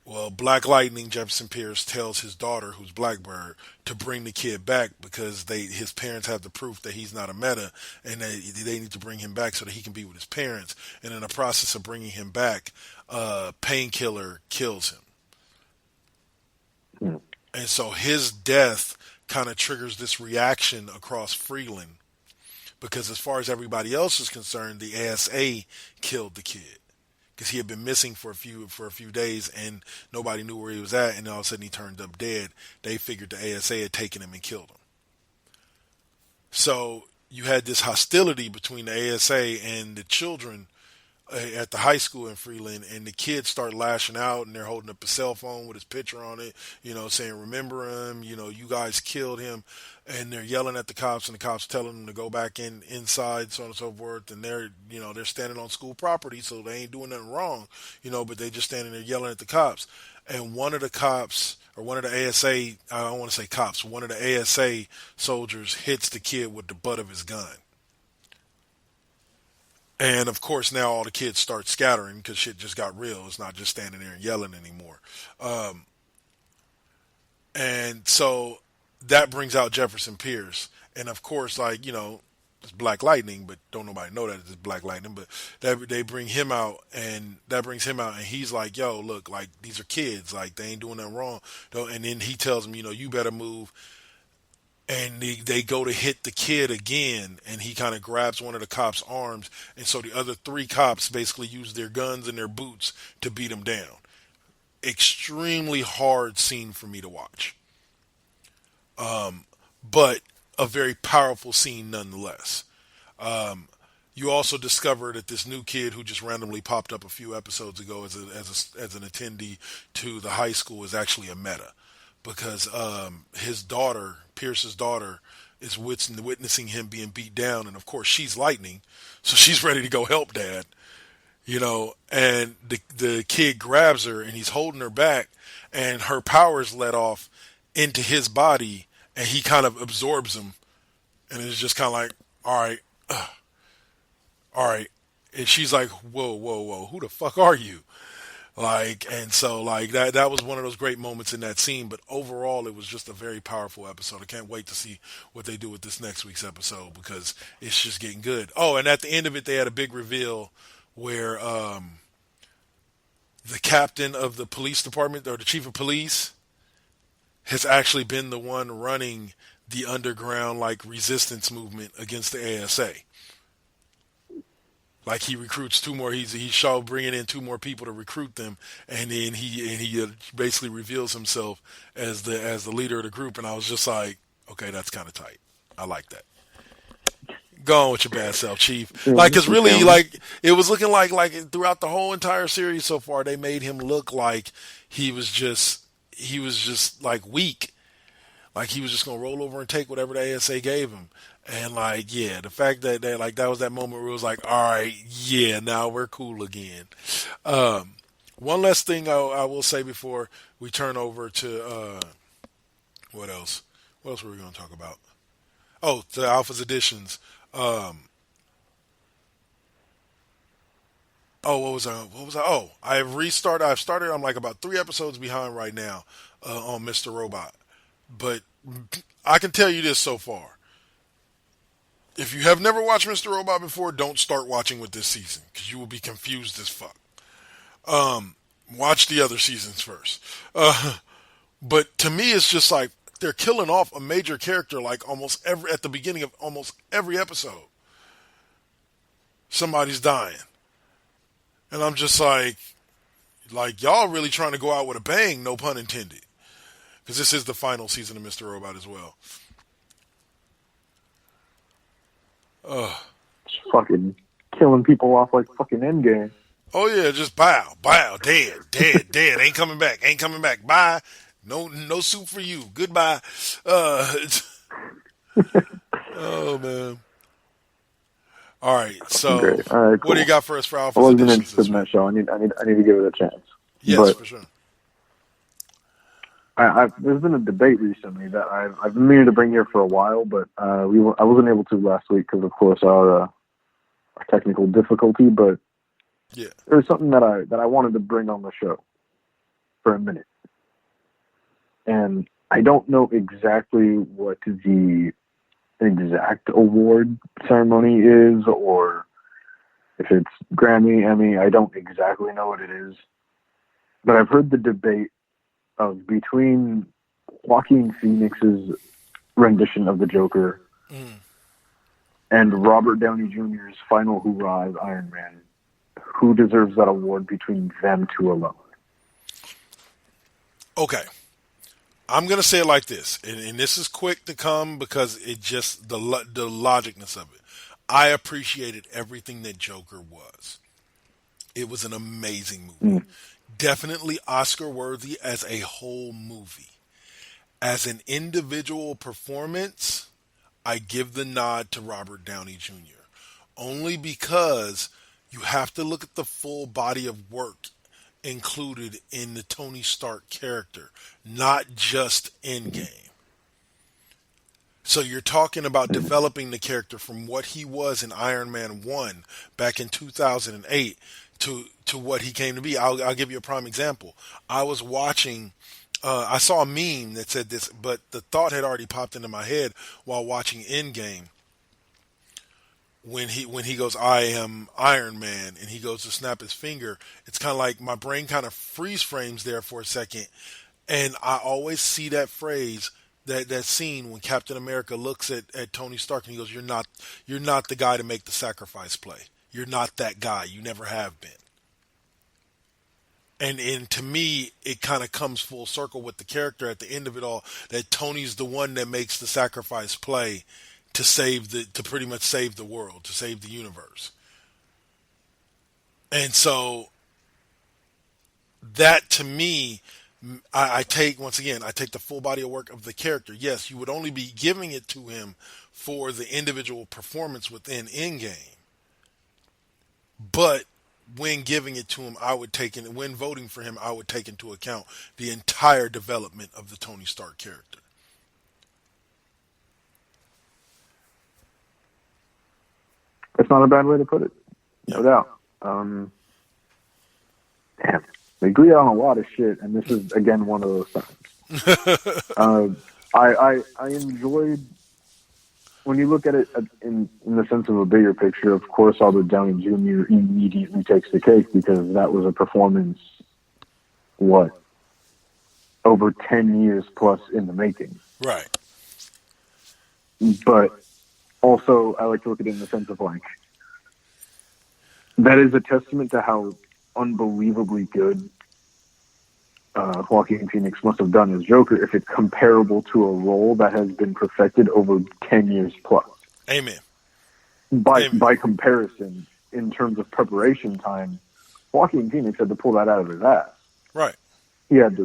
Well, Black Lightning, Jefferson Pierce, tells his daughter, who's Blackbird, to bring the kid back because his parents have the proof that he's not a meta, and they need to bring him back so that he can be with his parents. And in the process of bringing him back, Painkiller kills him. And so his death kind of triggers this reaction across Freeland, because as far as everybody else is concerned, the ASA killed the kid because he had been missing for a few days and nobody knew where he was at, and all of a sudden he turned up dead. They figured the ASA had taken him and killed him. So you had this hostility between the ASA and the children at the high school in Freeland, and the kids start lashing out, and they're holding up a cell phone with his picture on it, saying, remember him, you guys killed him, and they're yelling at the cops, and the cops telling them to go back inside, so on and so forth, and they're standing on school property, so they ain't doing nothing wrong, but they just standing there yelling at the cops. And one of the cops, or one of the ASA, I don't want to say cops, one of the ASA soldiers hits the kid with the butt of his gun. And of course, now all the kids start scattering because shit just got real. It's not just standing there and yelling anymore. And so that brings out Jefferson Pierce. And of course, it's Black Lightning, but don't nobody know that it's Black Lightning. But they bring him out, and that brings him out, and he's like, yo, look, these are kids. They ain't doing nothing wrong. And then he tells him, you better move. And they go to hit the kid again, and he kind of grabs one of the cops' arms, and so the other three cops basically use their guns and their boots to beat him down. Extremely hard scene for me to watch. But a very powerful scene nonetheless. You also discover that this new kid who just randomly popped up a few episodes ago as an attendee to the high school is actually a meta. Because his daughter, Pierce's daughter, is witnessing him being beat down, and of course she's Lightning, so she's ready to go help Dad, and the kid grabs her, and he's holding her back, and her powers let off into his body, and he kind of absorbs them, and it's just kind of like, all right, and she's like, whoa, who the fuck are you? And so that was one of those great moments in that scene, but overall it was just a very powerful episode. I can't wait to see what they do with this next week's episode because it's just getting good. Oh, and at the end of it, they had a big reveal where the captain of the police department, or the chief of police, has actually been the one running the underground resistance movement against the ASA. He recruits two more. He's bringing in two more people to recruit them, and then he basically reveals himself as the leader of the group. And I was just like, okay, that's kind of tight. I like that. Go on with your bad self, Chief. Like, cause really, like, it was looking like throughout the whole entire series so far, they made him look like he was just like weak. Like he was just gonna roll over and take whatever the ASA gave him. And like, yeah, the fact that that was that moment where it was like, all right, yeah, now we're cool again. One last thing I will say before we turn over to what else? What else were we gonna talk about? Oh, the Alpha's editions. What was I? Oh, I've restarted. I've started. I'm like about 3 episodes behind right now on Mr. Robot. But I can tell you this so far. If you have never watched Mr. Robot before, don't start watching with this season because you will be confused as fuck. Watch the other seasons first. But to me, it's just like they're killing off a major character like at the beginning of almost every episode. Somebody's dying. And I'm just like y'all really trying to go out with a bang, no pun intended. Because this is the final season of Mr. Robot as well. Just fucking killing people off like fucking Endgame. Oh yeah, just bow, dead, ain't coming back, bye. No soup for you, goodbye. Oh man. All right, so All right, cool. What do you got for us for I Alpha's wasn't editions? interested in that show. I need to give it a chance. Yes, but for sure. There's been a debate recently that I've been meaning to bring here for a while, but I wasn't able to last week because, of course, our technical difficulty. But yeah, there's something that I wanted to bring on the show for a minute, and I don't know exactly what the exact award ceremony is, or if it's Grammy, Emmy. I don't exactly know what it is, but I've heard the debate of between Joaquin Phoenix's rendition of the Joker and Robert Downey Jr.'s final hoorah as Iron Man. Who deserves that award between them two alone? Okay. I'm going to say it like this, and this is quick to come because it just, the logicness of it. I appreciated everything that Joker was. It was an amazing movie. Definitely Oscar worthy as a whole movie. As an individual performance, I give the nod to Robert Downey Jr. Only because you have to look at the full body of work included in the Tony Stark character, not just Endgame. So you're talking about developing the character from what he was in Iron Man 1 back in 2008 to what he came to be. I'll give you a prime example. I was watching, I saw a meme that said this, but the thought had already popped into my head while watching Endgame. When he goes, I am Iron Man, and he goes to snap his finger, it's kind of like my brain kind of freeze frames there for a second, and I always see that phrase, that scene when Captain America looks at Tony Stark and he goes, you're not the guy to make the sacrifice play. You're not that guy. You never have been. And to me, it kind of comes full circle with the character at the end of it all, that Tony's the one that makes the sacrifice play to pretty much save the world, to save the universe. And so that to me, I take the full body of work of the character. Yes, you would only be giving it to him for the individual performance within Endgame. But when giving it to him, when voting for him, I would take into account the entire development of the Tony Stark character. That's not a bad way to put it. No doubt. Damn. We agree on a lot of shit, and this is, again, one of those times. I enjoyed, when you look at it in the sense of a bigger picture, of course, Robert Downey Jr. immediately takes the cake because that was a performance, over 10 years plus in the making. Right. But also, I like to look at it in the sense of, that is a testament to how unbelievably good Joaquin Phoenix must have done as Joker if it's comparable to a role that has been perfected over 10 years plus. Amen. by comparison, in terms of preparation time, Joaquin Phoenix had to pull that out of his ass. Right. He had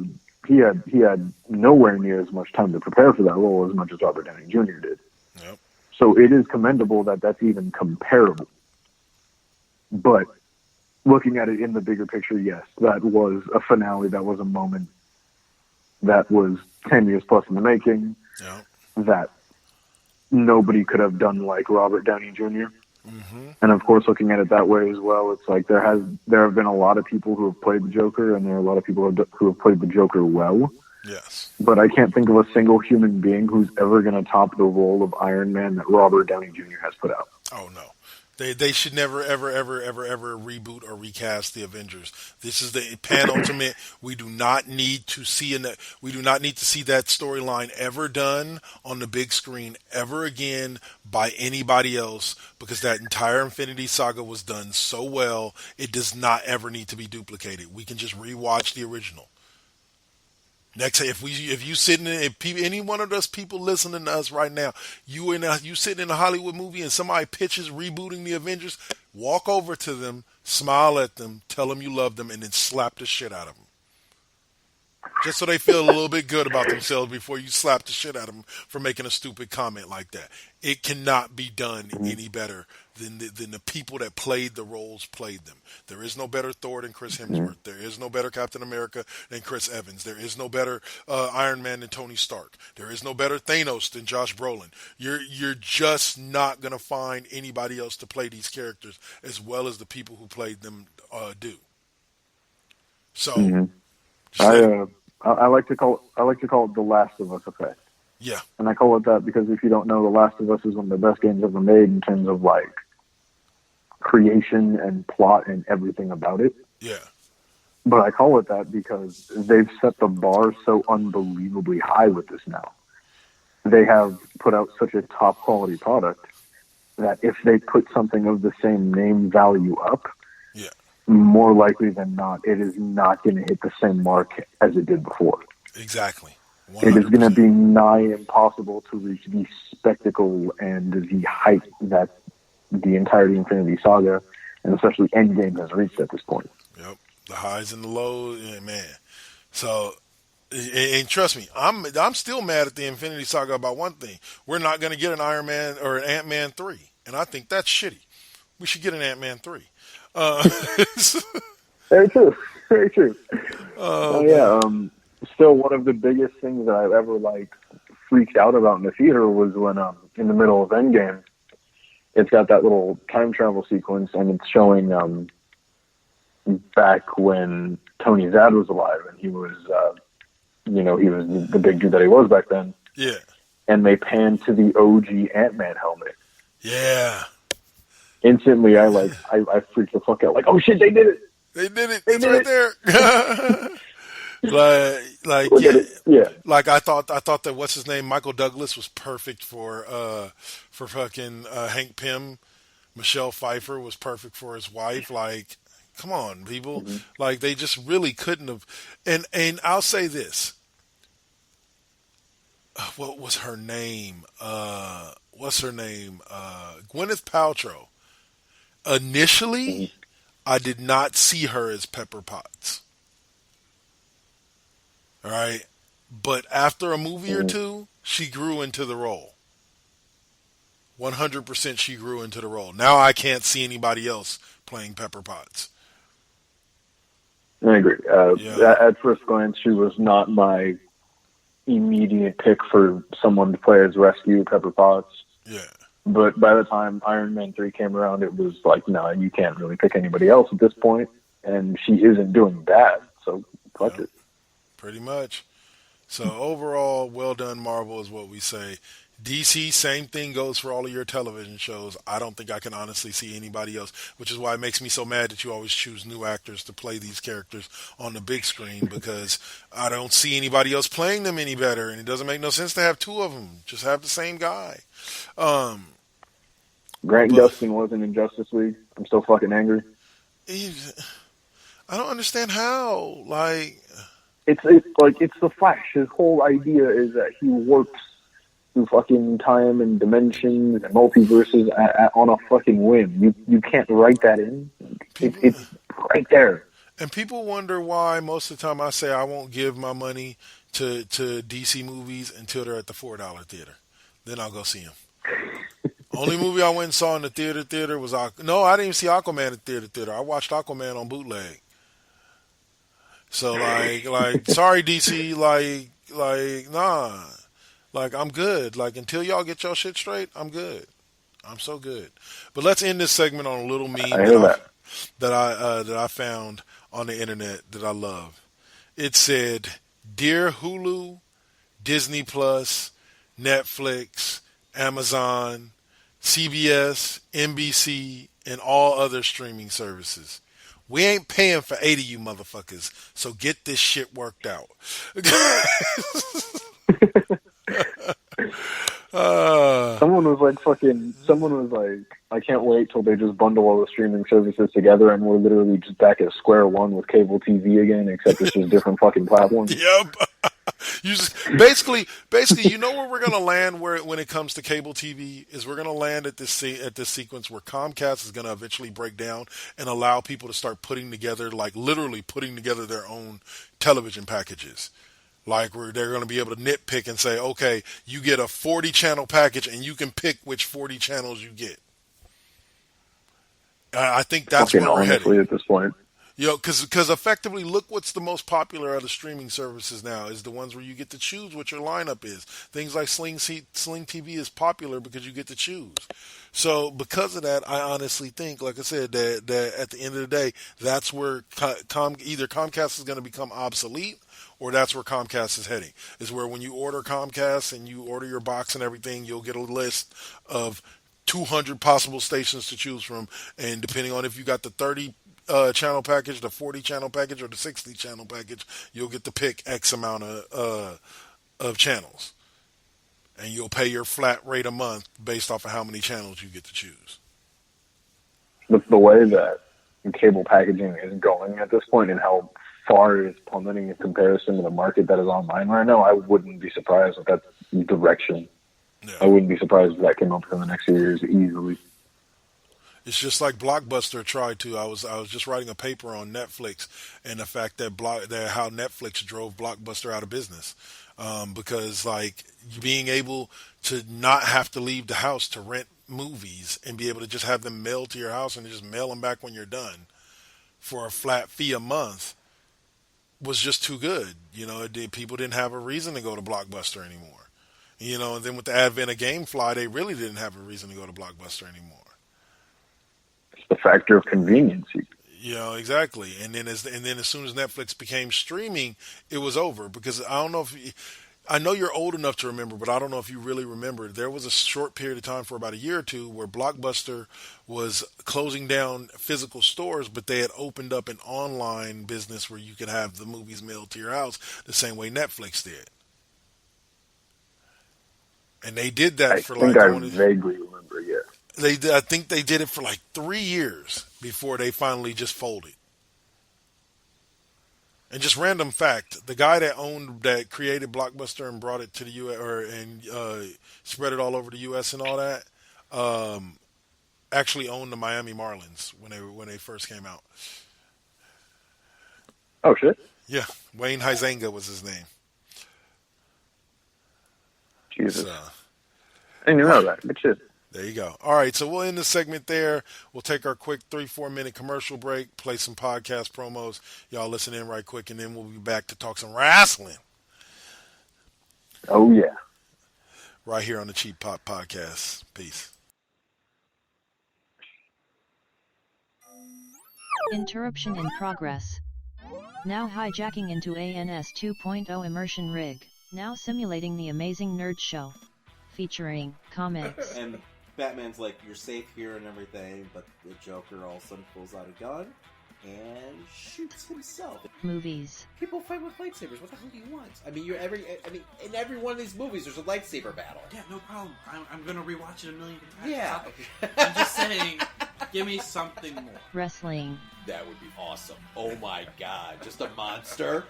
nowhere near as much time to prepare for that role as much as Robert Downey Jr. did. Yep. So it is commendable that that's even comparable. But looking at it in the bigger picture, yes, that was a finale. That was a moment that was 10 years plus in the making. Yep. That nobody could have done like Robert Downey Jr. Mm-hmm. And of course, looking at it that way as well, it's like there have been a lot of people who have played the Joker, and there are a lot of people who have played the Joker well. Yes. But I can't think of a single human being who's ever going to top the role of Iron Man that Robert Downey Jr. has put out. Oh no. They should never ever reboot or recast the Avengers. This is the penultimate. We do not need to see that storyline ever done on the big screen ever again by anybody else, because that entire Infinity Saga was done so well. It does not ever need to be duplicated. We can just rewatch the original. Next, if any one of those people listening to us right now, you sitting in a Hollywood movie and somebody pitches rebooting the Avengers, walk over to them, smile at them, tell them you love them, and then slap the shit out of them. Just so they feel a little bit good about themselves before you slap the shit out of them for making a stupid comment like that. It cannot be done any better than the people that played the roles played them. There is no better Thor than Chris Hemsworth. There is no better Captain America than Chris Evans. There is no better Iron Man than Tony Stark. There is no better Thanos than Josh Brolin. You're just not going to find anybody else to play these characters as well as the people who played them do. So, I like to call it the Last of Us effect. Yeah. And I call it that because if you don't know, The Last of Us is one of the best games ever made in terms of like creation and plot and everything about it. Yeah. But I call it that because they've set the bar so unbelievably high with this now. They have put out such a top quality product that if they put something of the same name value up, yeah, more likely than not, it is not going to hit the same mark as it did before. Exactly. 100%. It is going to be nigh impossible to reach the spectacle and the height that the entirety of Infinity Saga, and especially Endgame, has reached at this point. Yep. The highs and the lows, yeah, man. So, and trust me, I'm still mad at the Infinity Saga about one thing. We're not going to get an Iron Man or an Ant-Man 3, and I think that's shitty. We should get an Ant-Man 3. Very true. Very true. Still, one of the biggest things that I've ever freaked out about in the theater was when in the middle of Endgame, it's got that little time travel sequence, and it's showing back when Tony Zad was alive, and he was he was the big dude that he was back then. Yeah. And they pan to the OG Ant-Man helmet. Yeah. Instantly, I freaked the fuck out. Like, oh shit, they did it! They did it! It's right there. Like I thought that what's his name, Michael Douglas, was perfect for fucking Hank Pym. Michelle Pfeiffer was perfect for his wife. Like, come on, people. Mm-hmm. Like, they just really couldn't have. And I'll say this. What was her name? Gwyneth Paltrow. Initially, I did not see her as Pepper Potts. All right? But after a movie or two, she grew into the role. 100% she grew into the role. Now I can't see anybody else playing Pepper Potts. I agree. At first glance, she was not my immediate pick for someone to play as Rescue Pepper Potts. Yeah. But by the time Iron Man 3 came around, it was like, no, you can't really pick anybody else at this point. And she isn't doing bad, so fuck it. Pretty much. So overall, well done, Marvel, is what we say. DC, same thing goes for all of your television shows. I don't think I can honestly see anybody else, which is why it makes me so mad that you always choose new actors to play these characters on the big screen, because I don't see anybody else playing them any better, and it doesn't make no sense to have two of them. Just have the same guy. Grant Gustin wasn't in Justice League. I'm still fucking angry. I don't understand how. It's the Flash. His whole idea is that he works through fucking time and dimensions and multiverses on a fucking whim. You can't write that in. It's right there. And people wonder why most of the time I say I won't give my money to DC movies until they're at the $4 theater. Then I'll go see them. Only movie I went and saw in the theater was no, I didn't even see Aquaman at the theater. I watched Aquaman on bootleg. So like sorry DC, nah. Like I'm good. Like until y'all get your shit straight, I'm good. I'm so good. But let's end this segment on a little meme that I found on the internet that I love. It said, "Dear Hulu, Disney Plus, Netflix, Amazon, CBS, NBC, and all other streaming services. We ain't paying for 8 of you motherfuckers, so get this shit worked out." Someone was like, I can't wait till they just bundle all the streaming services together and we're literally just back at square one with cable TV again, except it's just different fucking platforms. Yep. You just basically, you know where we're gonna land when it comes to cable TV is we're gonna land at this sequence where Comcast is gonna eventually break down and allow people to start putting together, like literally putting together their own television packages. Like where they're going to be able to nitpick and say, okay, you get a 40 channel package and you can pick which 40 channels you get. I think that's where we're headed at this point. You know, because effectively, look what's the most popular out of streaming services now is the ones where you get to choose what your lineup is. Things like Sling TV is popular because you get to choose. So because of that, I honestly think, like I said, that at the end of the day, that's where either Comcast is going to become obsolete or that's where Comcast is heading. Is where when you order Comcast and you order your box and everything, you'll get a list of 200 possible stations to choose from, and depending on if you got the 30 channel package, the 40 channel package, or the 60 channel package, you'll get to pick X amount of channels, and you'll pay your flat rate a month based off of how many channels you get to choose. With the way that cable packaging is going at this point and how far it's plummeting in comparison to the market that is online right now, I wouldn't be surprised if that's direction. Yeah. I wouldn't be surprised if that came up in the next few years easily. It's just like Blockbuster tried to. I was just writing a paper on Netflix and the fact that how Netflix drove Blockbuster out of business, because like being able to not have to leave the house to rent movies and be able to just have them mailed to your house and just mail them back when you're done for a flat fee a month was just too good. You know, people didn't have a reason to go to Blockbuster anymore. You know, and then with the advent of GameFly, they really didn't have a reason to go to Blockbuster anymore. It's the factor of convenience. You know, exactly. And then as soon as Netflix became streaming, it was over. Because I know you're old enough to remember, but I don't know if you really remember. There was a short period of time for about a year or two where Blockbuster was closing down physical stores, but they had opened up an online business where you could have the movies mailed to your house the same way Netflix did. And they did that for like... I vaguely remember, yeah. I think they did it for like 3 years before they finally just folded. And just random fact, the guy that created Blockbuster and brought it to the U.S. and spread it all over the U.S. and all that, actually owned the Miami Marlins when they first came out. Oh shit! Yeah, Wayne Huizenga was his name. Jesus, I didn't know that. Good shit. There you go. All right, so we'll end the segment there. We'll take our quick 3-4 minute commercial break, play some podcast promos. Y'all listen in right quick, and then we'll be back to talk some wrestling. Oh, yeah. Right here on the Cheap Pop Podcast. Peace. Interruption in progress. Now hijacking into ANS 2.0 immersion rig. Now simulating the amazing nerd show. Featuring comics. And Batman's like, you're safe here and everything, but the Joker all of a sudden pulls out a gun and shoots himself. Movies. People fight with lightsabers. What the hell do you want? I mean, in every one of these movies, there's a lightsaber battle. Yeah, no problem. I'm gonna rewatch it a million times. Yeah. I'm just saying, give me something more. Wrestling. That would be awesome. Oh my god, just a monster.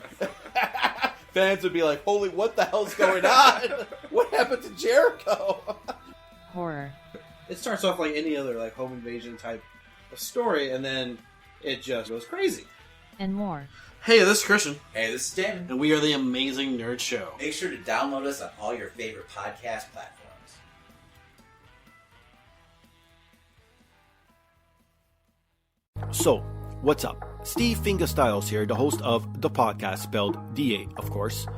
Fans would be like, holy, what the hell's going on? What happened to Jericho? Horror. It starts off like any other like home invasion type of story, and then it just goes crazy. And more. Hey, this is Christian, Hey, this is Damon. and we are the Amazing Nerd Show. Make sure to download us on all your favorite podcast platforms. So, what's up? Steve Fingerstyles here, the host of the podcast, spelled DA, of course.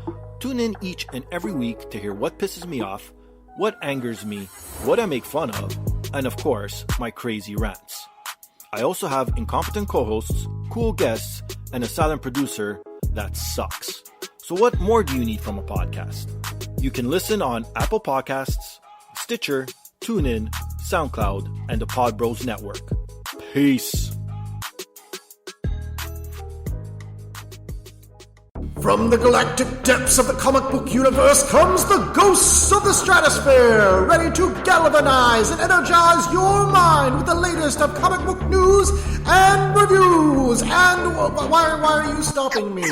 Tune in each and every week to hear what pisses me off, what angers me, what I make fun of, and of course, my crazy rants. I also have incompetent co-hosts, cool guests, and a silent producer that sucks. So what more do you need from a podcast? You can listen on Apple Podcasts, Stitcher, TuneIn, SoundCloud, and the Pod Bros Network. Peace. From the galactic depths of the comic book universe comes the ghosts of the stratosphere, ready to galvanize and energize your mind with the latest of comic book news and reviews. And why are you stopping me?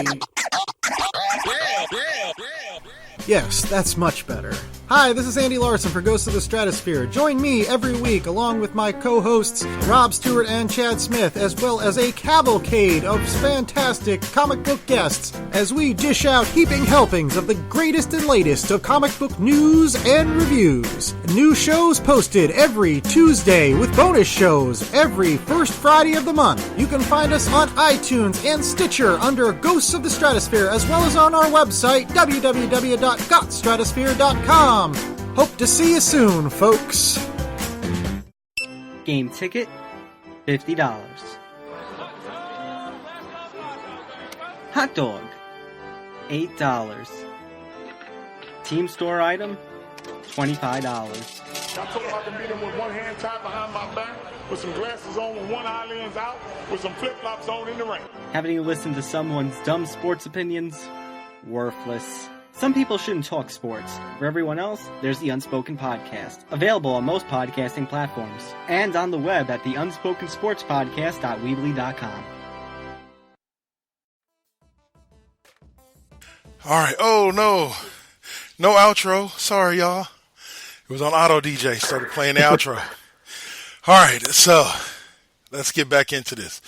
Yes, that's much better. Hi, this is Andy Larson for Ghosts of the Stratosphere. Join me every week along with my co-hosts Rob Stewart and Chad Smith, as well as a cavalcade of fantastic comic book guests, as we dish out heaping helpings of the greatest and latest of comic book news and reviews. New shows posted every Tuesday with bonus shows every first Friday of the month. You can find us on iTunes and Stitcher under Ghosts of the Stratosphere, as well as on our website, www.gotstratosphere.com. Hope to see you soon, folks. Game ticket, $50. Hot dog, $8. Team store item, $25. I told him I can beat him with one hand tied behind my back, with some glasses on, with one eye lens out, with some flip-flops on in the ring. Haven't you listened to someone's dumb sports opinions? Worthless. Some people shouldn't talk sports. For everyone else, there's the Unspoken Podcast, available on most podcasting platforms, and on the web at theunsporkensportspodcast.weebly.com. All right. Oh, no. No outro. Sorry, y'all. It was on Auto DJ. Started playing the outro. All right. So, let's get back into this.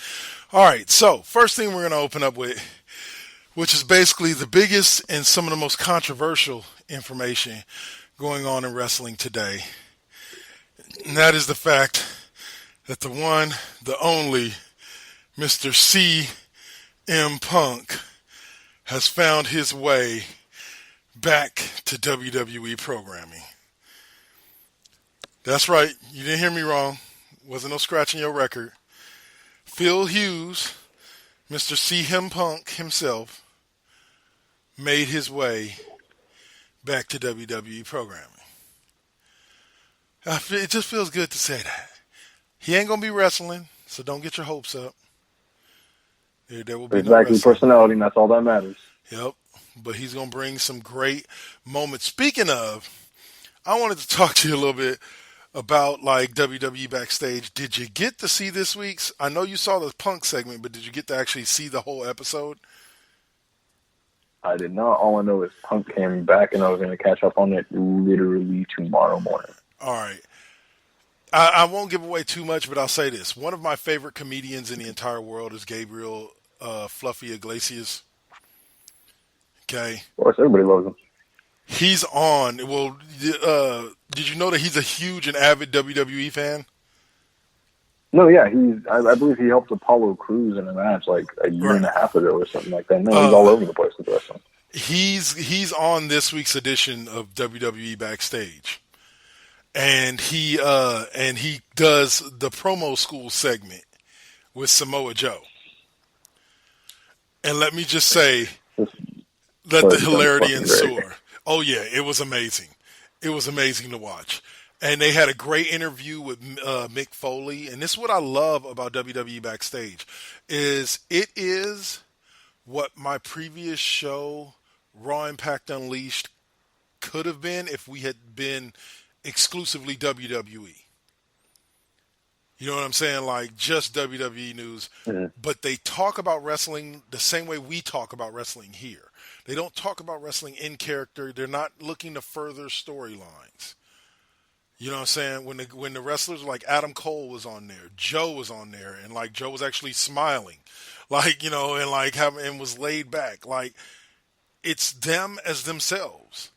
All right. So, first thing we're going to open up with, which is basically the biggest and some of the most controversial information going on in wrestling today. And that is the fact that the one, the only, Mr. CM Punk has found his way back to WWE programming. That's right. You didn't hear me wrong. Wasn't no scratching your record. Phil Hughes, Mr. CM Punk himself, made his way back to WWE programming. It just feels good to say that. He ain't going to be wrestling, so don't get your hopes up. There will be exactly no personality, and that's all that matters. Yep, but he's going to bring some great moments. Speaking of, I wanted to talk to you a little bit about like WWE backstage. Did you get to see this week's? I know you saw the Punk segment, but did you get to actually see the whole episode? I did not. All I know is Punk came back, and I was going to catch up on it literally tomorrow morning. All right. I won't give away too much, but I'll say this. One of my favorite comedians in the entire world is Gabriel Fluffy Iglesias. Okay. Of course, everybody loves him. He's on. Well, did you know that he's a huge and avid WWE fan? No, yeah, I believe he helped Apollo Crews in a match like a year and a half ago or something like that. No, he's all over the place with wrestling. He's on this week's edition of WWE Backstage, and he does the promo school segment with Samoa Joe. And let me just say, let the hilarity ensue. Oh yeah, it was amazing. It was amazing to watch. And they had a great interview with Mick Foley. And this is what I love about WWE Backstage, is it is what my previous show, Raw Impact Unleashed, could have been if we had been exclusively WWE. You know what I'm saying? Like just WWE news. Mm-hmm. But they talk about wrestling the same way we talk about wrestling here. They don't talk about wrestling in character. They're not looking to further storylines. You know what I'm saying? When the wrestlers like Adam Cole was on there, Joe was on there, and like Joe was actually smiling, like, you know, and like and was laid back. Like, it's them as themselves.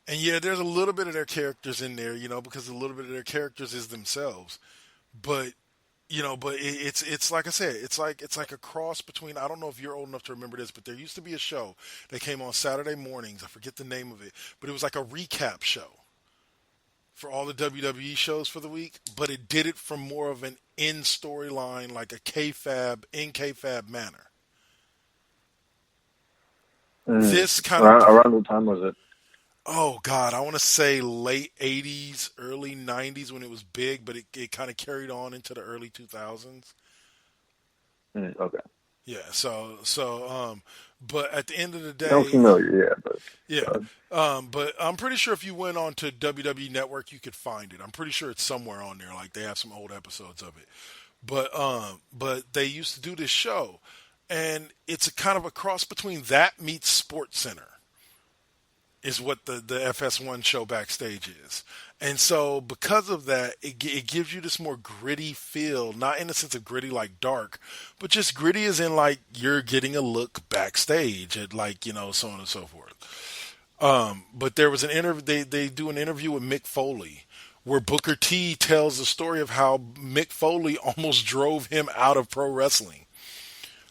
And yeah, there's a little bit of their characters in there, you know, because a little bit of their characters is themselves. But, you know, it's like I said, it's like a cross between, I don't know if you're old enough to remember this, but there used to be a show that came on Saturday mornings. I forget the name of it, but it was like a recap show for all the WWE shows for the week, but it did it from more of an in storyline, like a kayfabe manner. This kind of around what time was it? Oh, God, I want to say late 80s, early 90s when it was big, but it kind of carried on into the early 2000s. Okay. Yeah, but at the end of the day... I'm familiar, but I'm pretty sure if you went on to WWE Network, you could find it. I'm pretty sure it's somewhere on there, like they have some old episodes of it. But they used to do this show, and it's a kind of a cross between that meets Sports Center. Is what the FS1 show backstage is. And so because of that, it gives you this more gritty feel, not in the sense of gritty like dark, but just gritty as in like you're getting a look backstage at, like, you know, so on and so forth. But there was an interview, they do an interview with Mick Foley where Booker T tells the story of how Mick Foley almost drove him out of pro wrestling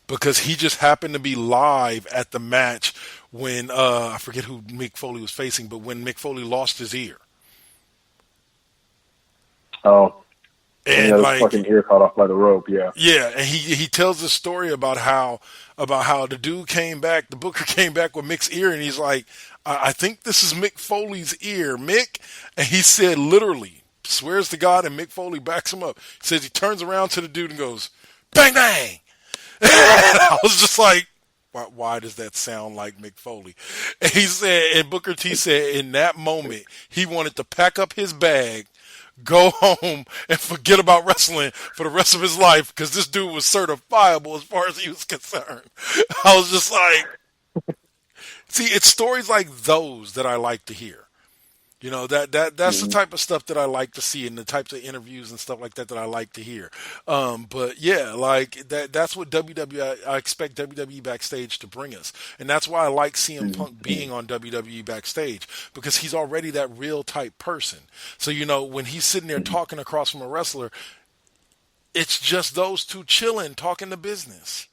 because he just happened to be live at the match when, I forget who Mick Foley was facing, but when Mick Foley lost his ear. Oh. And his like, fucking ear caught off by the rope, yeah. Yeah, and he tells the story about how the dude came back, the Booker came back with Mick's ear, and he's like, I think this is Mick Foley's ear, Mick. And he said literally, swears to God, and Mick Foley backs him up. He says he turns around to the dude and goes, bang, bang. I was just like, why does that sound like Mick Foley? And he said, and Booker T said in that moment, he wanted to pack up his bag, go home, and forget about wrestling for the rest of his life because this dude was certifiable as far as he was concerned. I was just like, see, it's stories like those that I like to hear. You know, that's the type of stuff that I like to see and the types of interviews and stuff like that I like to hear. But yeah, like that's what I expect WWE Backstage to bring us. And that's why I like CM Punk being on WWE Backstage, because he's already that real type person. So, you know, when he's sitting there talking across from a wrestler, it's just those two chilling, talking the business.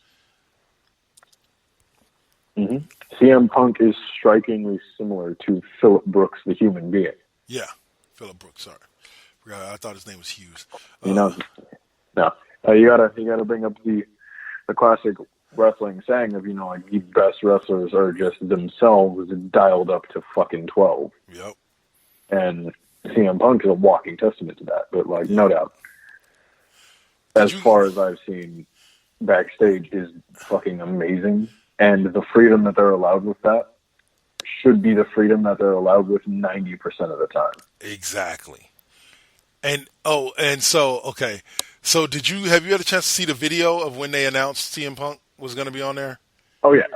Mm-hmm. CM Punk is strikingly similar to Phillip Brooks, the human being. Yeah, Phillip Brooks. Sorry, I thought his name was Hughes. You gotta bring up the classic wrestling saying of, you know, like, the best wrestlers are just themselves dialed up to fucking 12. Yep. And CM Punk is a walking testament to that. But like, no doubt, as far as I've seen, backstage is fucking amazing. And the freedom that they're allowed with that should be the freedom that they're allowed with 90% of the time. Exactly. And so have you had a chance to see the video of when they announced CM Punk was going to be on there? Oh yeah,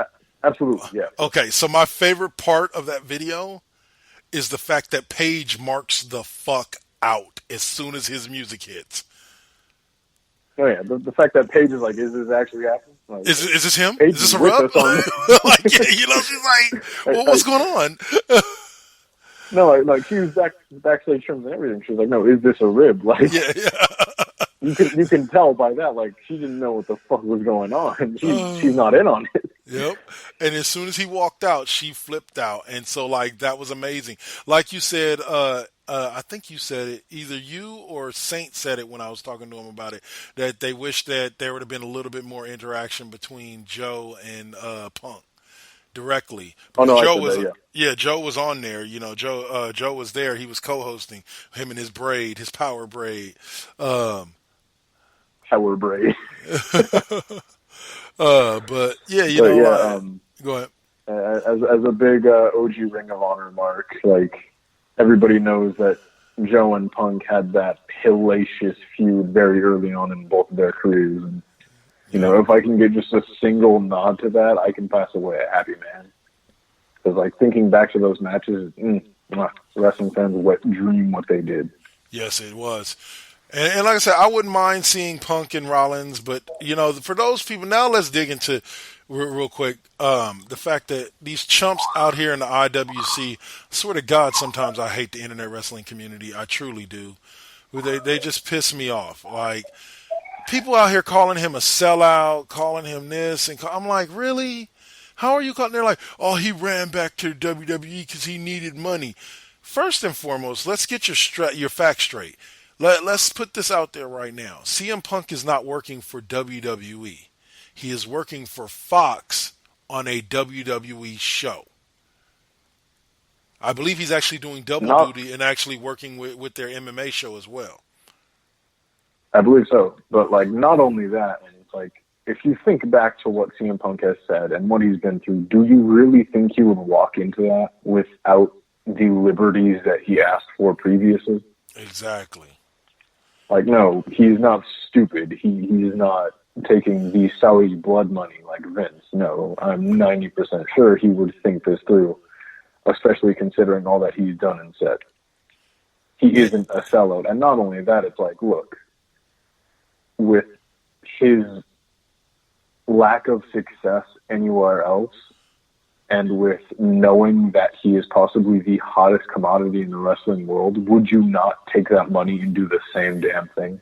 absolutely. Yeah. Okay. So my favorite part of that video is the fact that Paige marks the fuck out as soon as his music hits. Oh yeah, the fact that Paige is like, is this actually happening? Like, is this him? Paige is this a rub? Like, you know, she's like, well, what's going on? No, like she was backstage terms and everything. She was like, no, is this a rib? Like, yeah. You can tell by that, like, she didn't know what the fuck was going on. She's not in on it. Yep. And as soon as he walked out, she flipped out. And so, like, that was amazing. Like you said, I think you said it, either you or Saint said it when I was talking to him about it, that they wish that there would have been a little bit more interaction between Joe and Punk directly. Oh, no, Joe was Joe was on there. You know, Joe was there. He was co-hosting, him and his power braid. Power braid. But yeah, go ahead. As a big OG Ring of Honor mark, like, everybody knows that Joe and Punk had that hellacious feud very early on in both of their careers. And You know, if I can get just a single nod to that, I can pass away a happy man. Because, like, thinking back to those matches, wrestling fans dream what they did. Yes, it was. And like I said, I wouldn't mind seeing Punk and Rollins, but, you know, for those people, now let's dig into, real quick, the fact that these chumps out here in the IWC, I swear to God, sometimes I hate the internet wrestling community. I truly do. They just piss me off. Like, people out here calling him a sellout, calling him this, and I'm like, really? How are you calling? They're like, oh, he ran back to WWE because he needed money. First and foremost, let's get your facts straight. Let's put this out there right now. CM Punk is not working for WWE. He is working for Fox on a WWE show. I believe he's actually doing double duty and actually working with their MMA show as well. I believe so. But, like, not only that, and it's like, if you think back to what CM Punk has said and what he's been through, do you really think he would walk into that without the liberties that he asked for previously? Exactly. Like, no, he's not stupid. He's not taking the Saudi blood money like Vince. No, I'm 90% sure he would think this through, especially considering all that he's done and said. He isn't a sellout. And not only that, it's like, look, with his lack of success anywhere else, and with knowing that he is possibly the hottest commodity in the wrestling world, would you not take that money and do the same damn thing?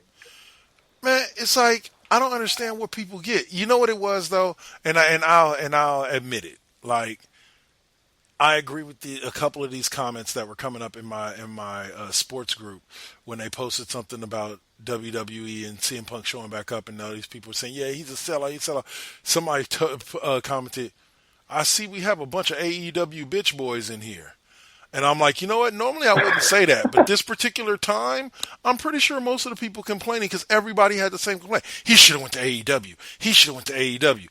Man, it's like, I don't understand what people get. You know what it was though, and I'll admit it. Like, I agree with a couple of these comments that were coming up in my sports group when they posted something about WWE and CM Punk showing back up, and all these people were saying, "Yeah, he's a sellout." Somebody commented, "I see we have a bunch of AEW bitch boys in here." And I'm like, you know what? Normally I wouldn't say that, but this particular time, I'm pretty sure most of the people complaining because everybody had the same complaint. He should have went to AEW. He should have went to AEW.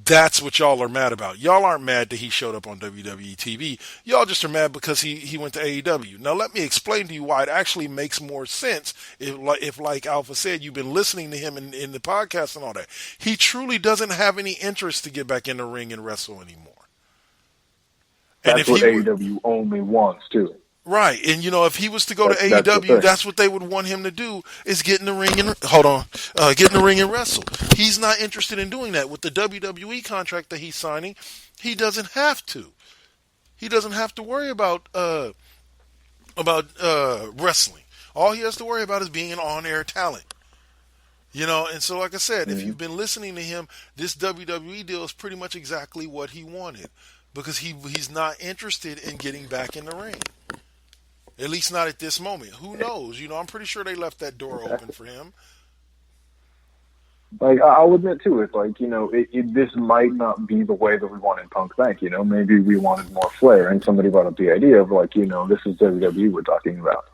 That's what y'all are mad about. Y'all aren't mad that he showed up on WWE TV. Y'all just are mad because he went to AEW. Now let me explain to you why it actually makes more sense if like Alpha said, you've been listening to him in the podcast and all that. He truly doesn't have any interest to get back in the ring and wrestle anymore. And that's what AEW only wants, too. Right. And, you know, if he was to go to AEW, that's what they would want him to do, is get in the ring and, get in the ring and wrestle. He's not interested in doing that. With the WWE contract that he's signing, he doesn't have to. He doesn't have to worry about wrestling. All he has to worry about is being an on-air talent. You know, and so like I said, if you've been listening to him, this WWE deal is pretty much exactly what he wanted. Because he's not interested in getting back in the ring. At least not at this moment. Who knows? You know, I'm pretty sure they left that door open for him. Like, I'll admit, too, it's like, you know, this might not be the way that we wanted Punk back, you know. Maybe we wanted more flair, and somebody brought up the idea of, like, you know, this is WWE we're talking about.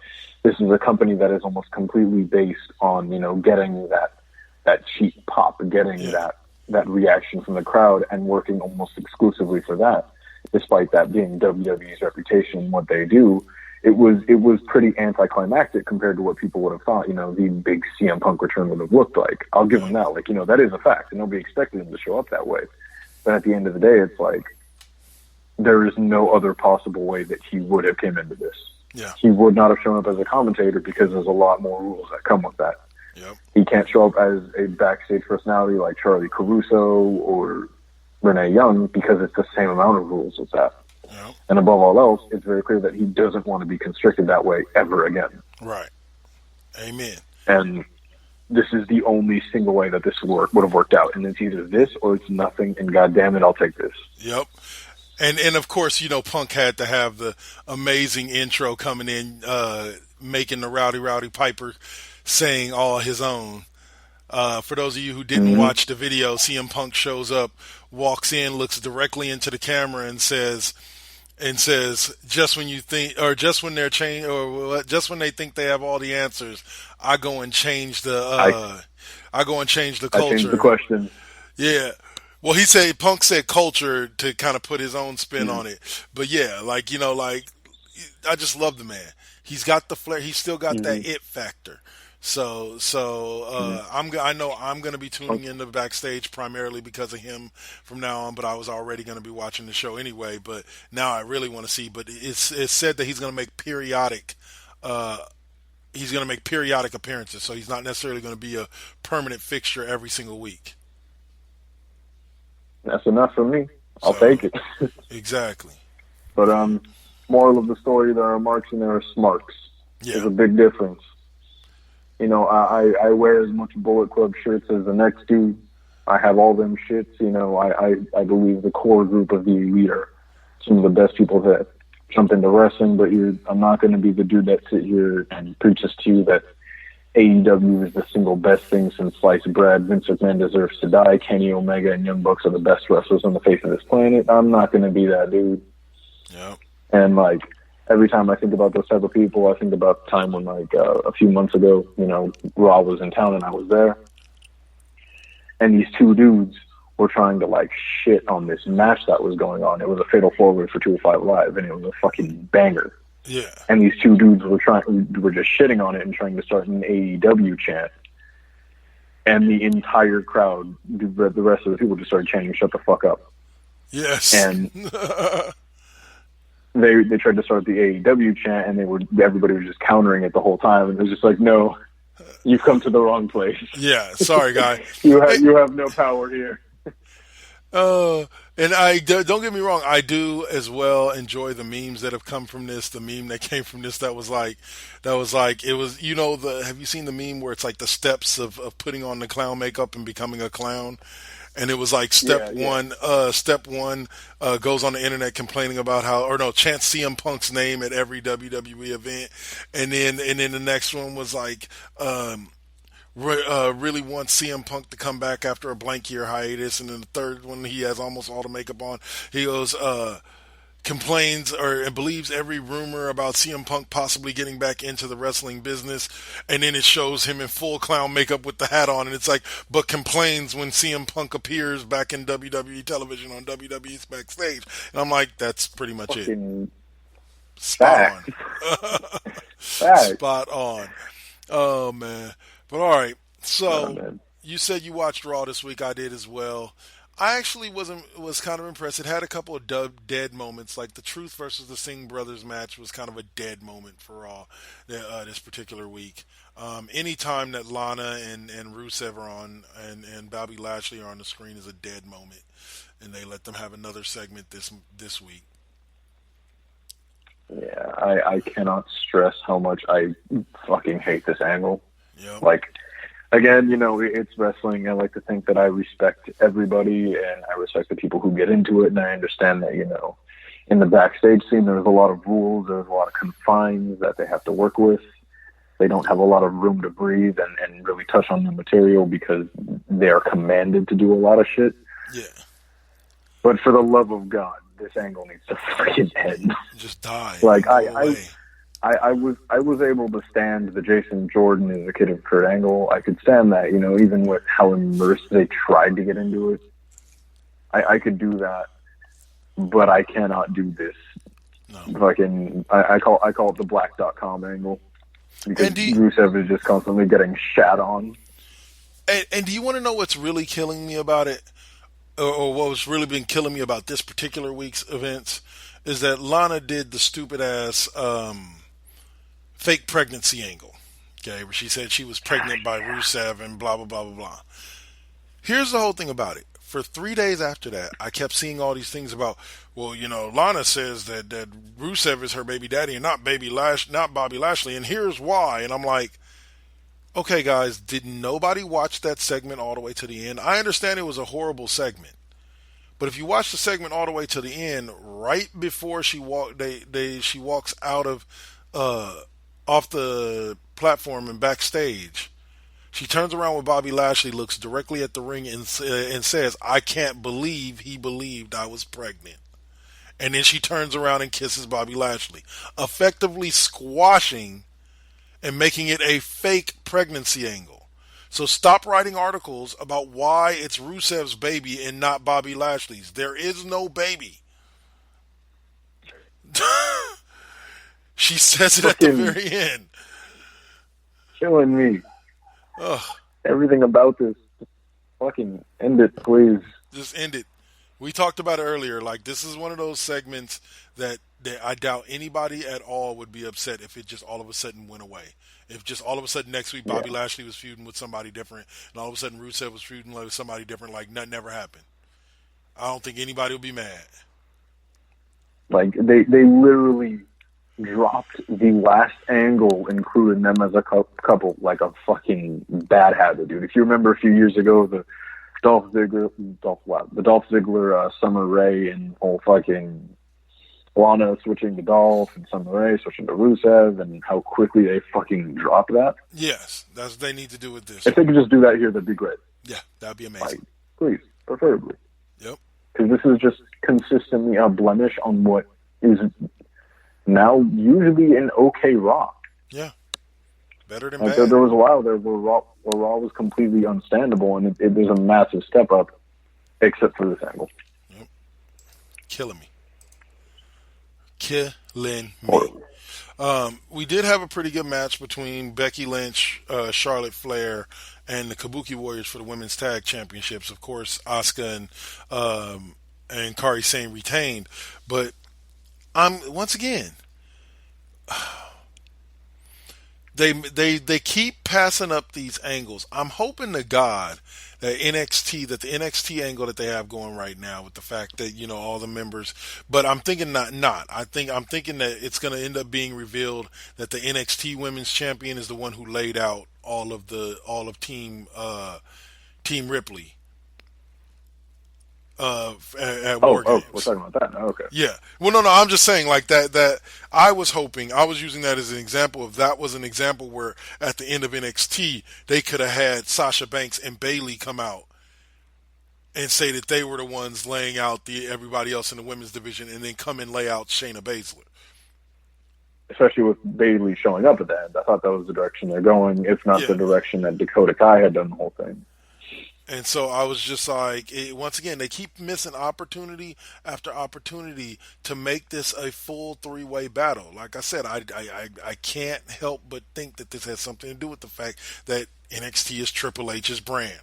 This is a company that is almost completely based on, you know, getting that cheap pop, getting that reaction from the crowd, and working almost exclusively for that. Despite that being WWE's reputation and what they do, it was pretty anticlimactic compared to what people would have thought, you know, the big CM Punk return would have looked like. I'll give them that. Like, you know, that is a fact, and nobody expected him to show up that way. But at the end of the day, it's like, there is no other possible way that he would have came into this. Yeah. He would not have shown up as a commentator because there's a lot more rules that come with that. Yep. He can't show up as a backstage personality like Charlie Caruso or Renee Young because it's the same amount of rules as that. Yep. And above all else, it's very clear that he doesn't want to be constricted that way ever again. Right. Amen. And this is the only single way that this would have worked out. And it's either this or it's nothing, and goddamn it, I'll take this. Yep. And of course, you know, Punk had to have the amazing intro coming in, making the Rowdy Piper saying all his own. For those of you who didn't watch the video, CM Punk shows up, walks in, looks directly into the camera, and says, just when you think, or just when they're just when they think they have all the answers, I go and change the, I go and change the culture. I change the question. Yeah. Well, Punk said culture to kind of put his own spin on it. But yeah, like, you know, like, I just love the man. He's got the flair. He's still got that it factor. I know I'm going to be tuning into backstage primarily because of him from now on. But I was already going to be watching the show anyway. But now I really want to see. But it's said that he's going to make periodic. He's going to make periodic appearances, so he's not necessarily going to be a permanent fixture every single week. That's enough for me. I'll take it. Exactly. But moral of the story: there are marks and there are smarks. Yeah. There's a big difference. You know, I wear as much Bullet Club shirts as the next dude. I have all them shits. You know, I believe the core group of the elite are some of the best people that jump into wrestling, but I'm not going to be the dude that sit here and preaches to you that AEW is the single best thing since sliced bread. Vince McMahon deserves to die. Kenny Omega and Young Bucks are the best wrestlers on the face of this planet. I'm not going to be that dude. Yeah. And like every time I think about those type of people, I think about the time when like a few months ago, you know, Raw was in town and I was there, and these two dudes were trying to like shit on this match that was going on. It was a fatal four-way for 205 Live, and it was a fucking banger. Yeah. And these two dudes were just shitting on it and trying to start an AEW chant. And the entire crowd, the rest of the people just started chanting, "Shut the fuck up." Yes. And they tried to start the AEW chant, and everybody was just countering it the whole time. And it was just like, no, you've come to the wrong place. Yeah. Sorry, guy. You have no power here. And don't get me wrong, I do as well enjoy the memes that have come from this. The meme that came from this that was like, it was, you know, have you seen the meme where it's like the steps of putting on the clown makeup and becoming a clown? And it was like step one goes on the internet complaining about chants CM Punk's name at every WWE event. And then the next one was like, really wants CM Punk to come back after a blank year hiatus, and then the third one he has almost all the makeup on. He goes, complains or believes every rumor about CM Punk possibly getting back into the wrestling business, and then it shows him in full clown makeup with the hat on, and it's like, but complains when CM Punk appears back in WWE television on WWE's Backstage, and I'm like, that's pretty much it. Spot on. Spot on. Oh man. But all right, so you said you watched Raw this week. I did as well. I actually was kind of impressed. It had a couple of dead moments, like the Truth versus the Singh brothers match was kind of a dead moment for Raw this particular week. Any time that Lana and Rusev are on and Bobby Lashley are on the screen is a dead moment, and they let them have another segment this week. Yeah, I cannot stress how much I fucking hate this angle. Yep. Like, again, you know, it's wrestling. I like to think that I respect everybody, and I respect the people who get into it, and I understand that, you know, in the backstage scene, there's a lot of rules, there's a lot of confines that they have to work with. They don't have a lot of room to breathe and really touch on the material because they are commanded to do a lot of shit. Yeah. But for the love of God, this angle needs to fucking end. Just die. Like, I was able to stand the Jason Jordan as a kid of Kurt Angle. I could stand that, you know, even with how immersed they tried to get into it. I could do that, but I cannot do this. No. Fucking, I call it the Black.com angle because Rusev is just constantly getting shat on. And do you want to know what's really killing me about it, or what's really been killing me about this particular week's events? Is that Lana did the stupid ass fake pregnancy angle, okay, where she said she was pregnant by Rusev and blah, blah, blah, blah, blah. Here's the whole thing about it. For 3 days after that, I kept seeing all these things about, well, you know, Lana says that Rusev is her baby daddy and not Bobby Lashley, and here's why. And I'm like, okay, guys, did nobody watch that segment all the way to the end? I understand it was a horrible segment. But if you watch the segment all the way to the end, right before she walks out of off the platform and backstage, she turns around with Bobby Lashley, looks directly at the ring, and says, "I can't believe he believed I was pregnant." And then she turns around and kisses Bobby Lashley, effectively squashing and making it a fake pregnancy angle. So stop writing articles about why it's Rusev's baby and not Bobby Lashley's. There is no baby. She says it at the very end. Killing me. Ugh. Everything about this, just fucking end it, please. Just end it. We talked about it earlier. Like, this is one of those segments that I doubt anybody at all would be upset if it just all of a sudden went away. If just all of a sudden next week Bobby Lashley was feuding with somebody different, and all of a sudden Rusev was feuding with somebody different, like nothing ever happened. I don't think anybody will be mad. Like, they literally dropped the last angle, including them as a couple, like a fucking bad habit, dude. If you remember a few years ago, the Dolph Ziggler, Summer Rae, and whole fucking Lana switching to Dolph and Summer Rae switching to Rusev, and how quickly they fucking dropped that. Yes, that's what they need to do with this. If they could just do that here, that'd be great. Yeah, that'd be amazing. Like, please, preferably. Yep. Because this is just consistently a blemish on what is now usually an okay Raw. Yeah. Better than like bad. There was a while there where Raw was completely unstandable, and it was a massive step up, except for this angle. Yep. Killing me. Killing me. We did have a pretty good match between Becky Lynch, Charlotte Flair, and the Kabuki Warriors for the Women's Tag Championships. Of course, Asuka and Kairi Sane retained. But once again, they keep passing up these angles. I'm hoping to God that the NXT angle that they have going right now, with the fact that, you know, all the members, but I'm thinking not. I'm thinking that it's going to end up being revealed that the NXT Women's Champion is the one who laid out all of Team Ripley. At War Games. We're talking about that now. Okay. Yeah. Well, no, I'm just saying, like, that I was using that as an example of, that was an example where at the end of NXT, they could have had Sasha Banks and Bayley come out and say that they were the ones laying out everybody else in the women's division, and then come and lay out Shayna Baszler. Especially with Bayley showing up at the end. I thought that was the direction they're going, if not the direction that Dakota Kai had done the whole thing. And so I was just like, once again, they keep missing opportunity after opportunity to make this a full three-way battle. Like I said, I can't help but think that this has something to do with the fact that NXT is Triple H's brand.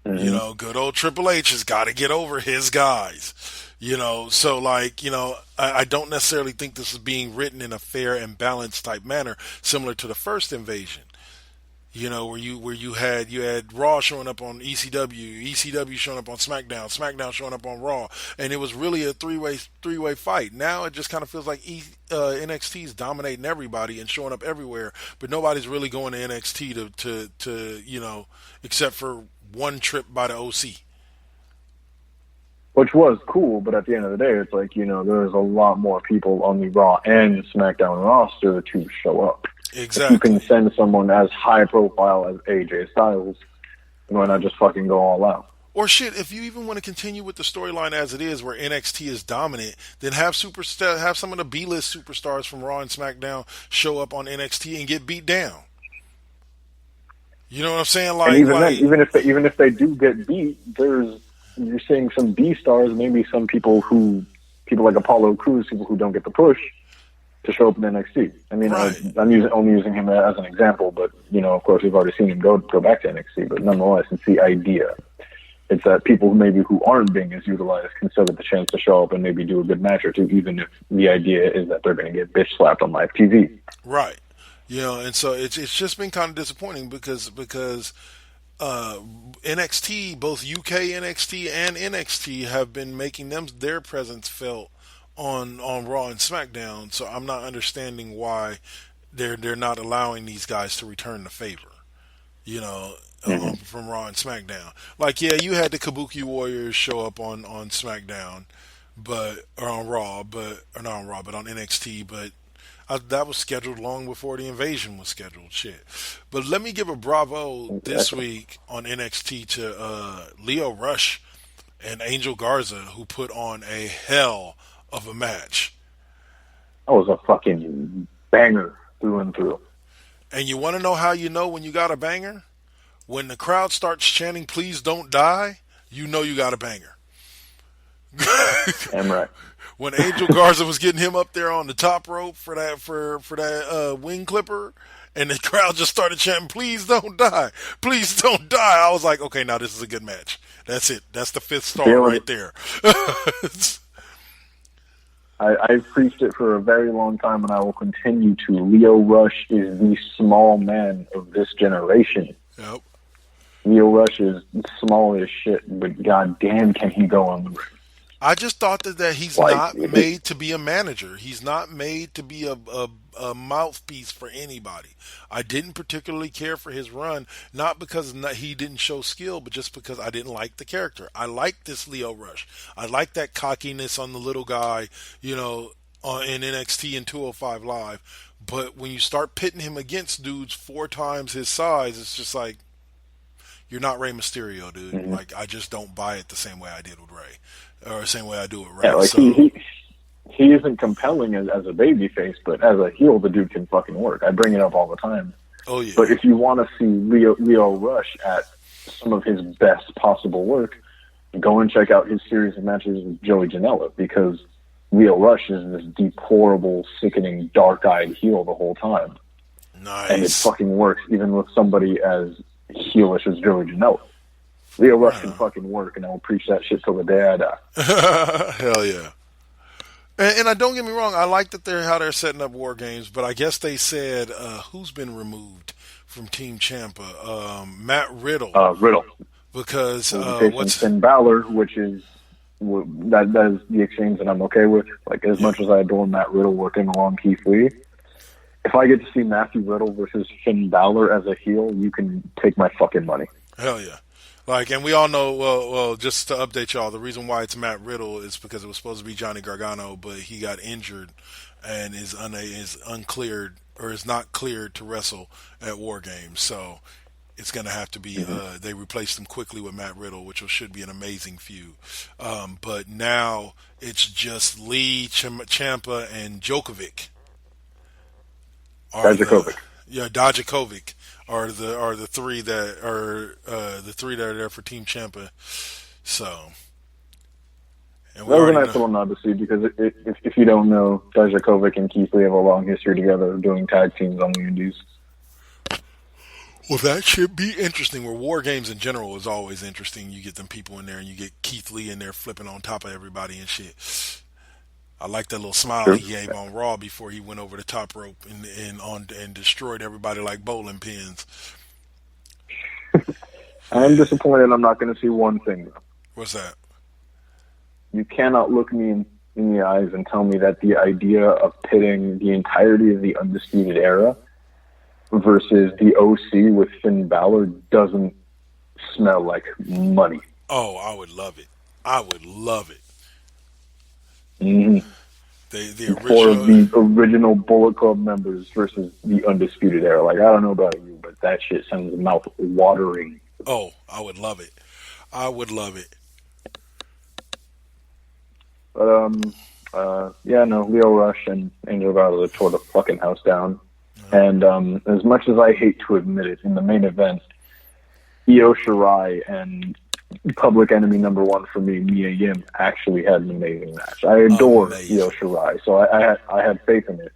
Mm-hmm. You know, good old Triple H has got to get over his guys. You know, so, like, you know, I don't necessarily think this is being written in a fair and balanced type manner, similar to the first Invasion. You know, where you had Raw showing up on ECW showing up on SmackDown showing up on Raw, and it was really a three-way fight. Now it just kind of feels like NXT's dominating everybody and showing up everywhere, but nobody's really going to NXT to you know, except for one trip by the OC. Which was cool, but at the end of the day, it's like, you know, there's a lot more people on the Raw and SmackDown roster to show up. Exactly. If you can send someone as high profile as AJ Styles, why not just fucking go all out? Or shit, if you even want to continue with the storyline as it is, where NXT is dominant, then have some of the B-list superstars from Raw and SmackDown show up on NXT and get beat down. You know what I'm saying? Like, and even if they do get beat, you're seeing some B stars, maybe some people like Apollo Crews, people who don't get the push, to show up in NXT. I mean, right. I'm only using him as an example, but, you know, of course, we've already seen him go back to NXT. But nonetheless, it's the idea. It's that people who aren't being as utilized can still get the chance to show up and maybe do a good match or two, even if the idea is that they're going to get bitch slapped on live TV. Right. You know, and so it's just been kind of disappointing because NXT, both UK NXT and NXT, have been making their presence felt on Raw and SmackDown, so I'm not understanding why they're not allowing these guys to return the favor, you know, from Raw and SmackDown. Like, yeah, you had the Kabuki Warriors show up on SmackDown, but on NXT, but that was scheduled long before the Invasion was scheduled. Shit. But let me give a bravo this week on NXT to Lio Rush and Angel Garza, who put on a hell of a match. That was a fucking banger through and through. And you want to know how you know when you got a banger? When the crowd starts chanting, "Please don't die," you know you got a banger. Damn right. When Angel Garza was getting him up there on the top rope for that wing clipper, and the crowd just started chanting, "Please don't die, please don't die." I was like, okay, now this is a good match. That's it. That's the 5th star right there. I've preached it for a very long time, and I will continue to. Lio Rush is the small man of this generation. Yep. Lio Rush is small as shit, but goddamn, can he go on the ring? I just thought that he's not made to be a manager. He's not made to be a mouthpiece for anybody. I didn't particularly care for his run, not because he didn't show skill, but just because I didn't like the character. I like this Lio Rush. I like that cockiness on the little guy, in NXT and 205 Live. But when you start pitting him against dudes 4 times his size, it's just like, you're not Rey Mysterio, dude. Mm-hmm. Like, I just don't buy it the same way I did with Rey. Or the same way I do it, right? Yeah, like he isn't compelling as a babyface, but as a heel, the dude can fucking work. I bring it up all the time. Oh yeah. But if you want to see Lio Rush at some of his best possible work, go and check out his series of matches with Joey Janela, because Lio Rush is this deplorable, sickening, dark-eyed heel the whole time. Nice. And it fucking works even with somebody as heelish as Joey Janela. Lio Rush can fucking work, and I will preach that shit till the day I die. Hell yeah. And I don't get me wrong, I like that how they're setting up War Games, but I guess they said who's been removed from Team Ciampa? Matt Riddle. Riddle. Because what's Finn Balor, which is that is the exchange that I'm okay with. Like, as much as I adore Matt Riddle working along Keith Lee, if I get to see Matthew Riddle versus Finn Balor as a heel, you can take my fucking money. Hell yeah. Like, and we all know, well, just to update y'all, the reason why it's Matt Riddle is because it was supposed to be Johnny Gargano, but he got injured and is uncleared, or is not cleared to wrestle at War Games. So it's going to have to be, they replaced him quickly with Matt Riddle, which should be an amazing feud. But now it's just Lee, Ciampa, and Djokovic. Dijakovic. Are the three that are there for Team Ciampa. So, and that was a nice little nod to see, because if you don't know, Dijakovic and Keith Lee have a long history together of doing tag teams on the Indies. Well, that should be interesting. Where War Games in general is always interesting. You get them people in there, and you get Keith Lee in there flipping on top of everybody and shit. I like that little smile he gave on Raw before he went over the top rope and destroyed everybody like bowling pins. I'm disappointed I'm not going to see one thing, though. What's that? You cannot look me in the eyes and tell me that the idea of pitting the entirety of the Undisputed Era versus the OC with Finn Balor doesn't smell like money. Oh, I would love it. I would love it. Mm-hmm. Four of the original Bullet Club members versus the Undisputed Era. Like, I don't know about you, but that shit sounds mouth-watering. Oh, I would love it. I would love it. But, Lio Rush and Angel Garza tore the fucking house down. And as much as I hate to admit it, in the main event, Io Shirai and Public Enemy number 1 for me, Mia Yim, actually had an amazing match. I adore Io Shirai, so I had faith in it.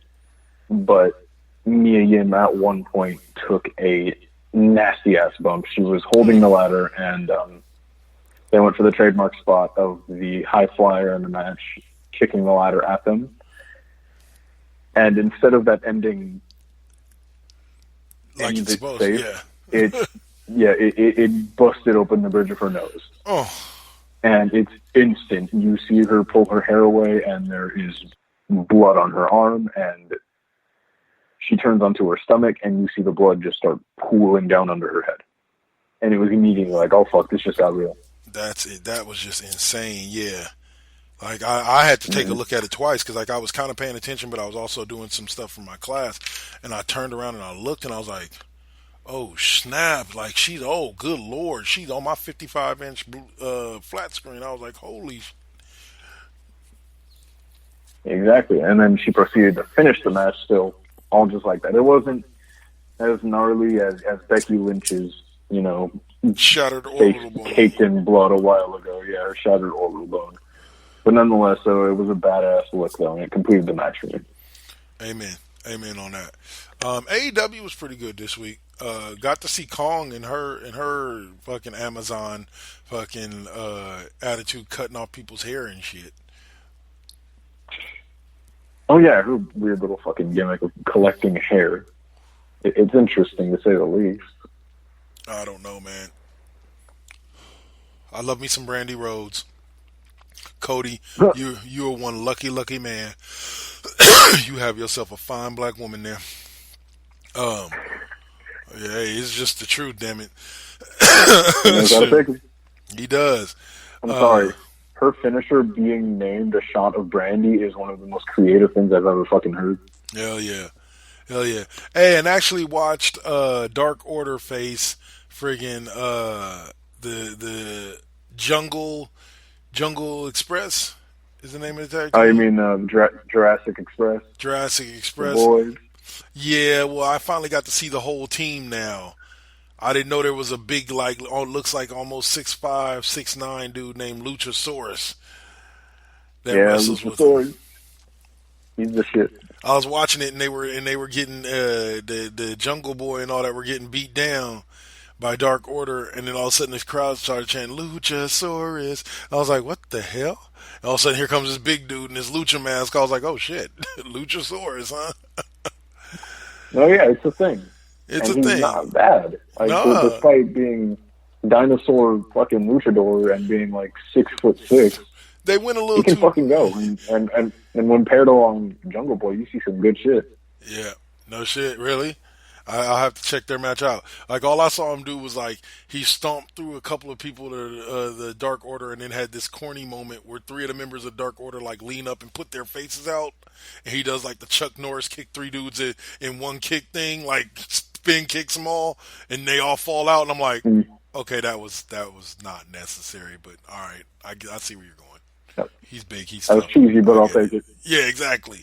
But Mia Yim at one point took a nasty-ass bump. She was holding the ladder, and they went for the trademark spot of the high flyer in the match, kicking the ladder at them. And instead of that ending like it's supposed to, it busted open the bridge of her nose. Oh. And it's instant. You see her pull her hair away, and there is blood on her arm, and she turns onto her stomach, and you see the blood just start pooling down under her head. And it was immediately like, oh, fuck, this just got real. That's it. That was just insane, yeah. Like, I had to take a look at it twice, because, like, I was kind of paying attention, but I was also doing some stuff for my class, and I turned around and I looked, and I was like, oh, snap. Like, good Lord. She's on my 55-inch flat screen. I was like, holy. Exactly. And then she proceeded to finish the match still, all just like that. It wasn't as gnarly as Becky Lynch's, shattered face orbital bone. Caked in blood a while ago. Yeah, her shattered orbital bone. But nonetheless, so it was a badass look, though, and it completed the match for me. Amen. Amen on that. AEW was pretty good this week. Got to see Kong and her fucking Amazon fucking attitude, cutting off people's hair and shit. Oh yeah, her weird little fucking gimmick of collecting hair. It's interesting to say the least. I don't know, man. I love me some Brandy Rhodes. Cody, you are one lucky man. You have yourself a fine black woman there. Yeah, it's just the truth, damn it. He does. I'm sorry. Her finisher being named a shot of brandy is one of the most creative things I've ever fucking heard. Hell yeah. Hell yeah. Hey, and actually watched Dark Order face friggin' the Jungle Express is the name of the tag team. Oh, you mean Jurassic Express? Jurassic Express. The boys. Yeah, well, I finally got to see the whole team now. I didn't know there was a big, looks like almost 6'5", 6'9" dude named Luchasaurus that wrestles with him. He's the shit. I was watching it, and they were getting the Jungle Boy and all that were getting beat down by Dark Order, and then all of a sudden this crowd started chanting Luchasaurus. I was like, what the hell? And all of a sudden here comes this big dude in this lucha mask. I was like, oh shit, Luchasaurus, huh? Oh yeah, it's a thing. It's and a he's thing. Not bad. Despite being dinosaur fucking luchador and being like 6'6", they went a little. He can fucking go, and when paired along Jungle Boy, you see some good shit. Yeah, no shit, really. I'll have to check their match out. Like, all I saw him do was, like, he stomped through a couple of people to the Dark Order, and then had this corny moment where three of the members of Dark Order, like, lean up and put their faces out, and he does, like, the Chuck Norris kick three dudes in one kick thing, like, spin kicks them all, and they all fall out, and I'm like, okay, that was not necessary, but all right, I see where you're going. Yep. He's big, he's tough. That was cheesy, but I'll take it. Yeah, exactly.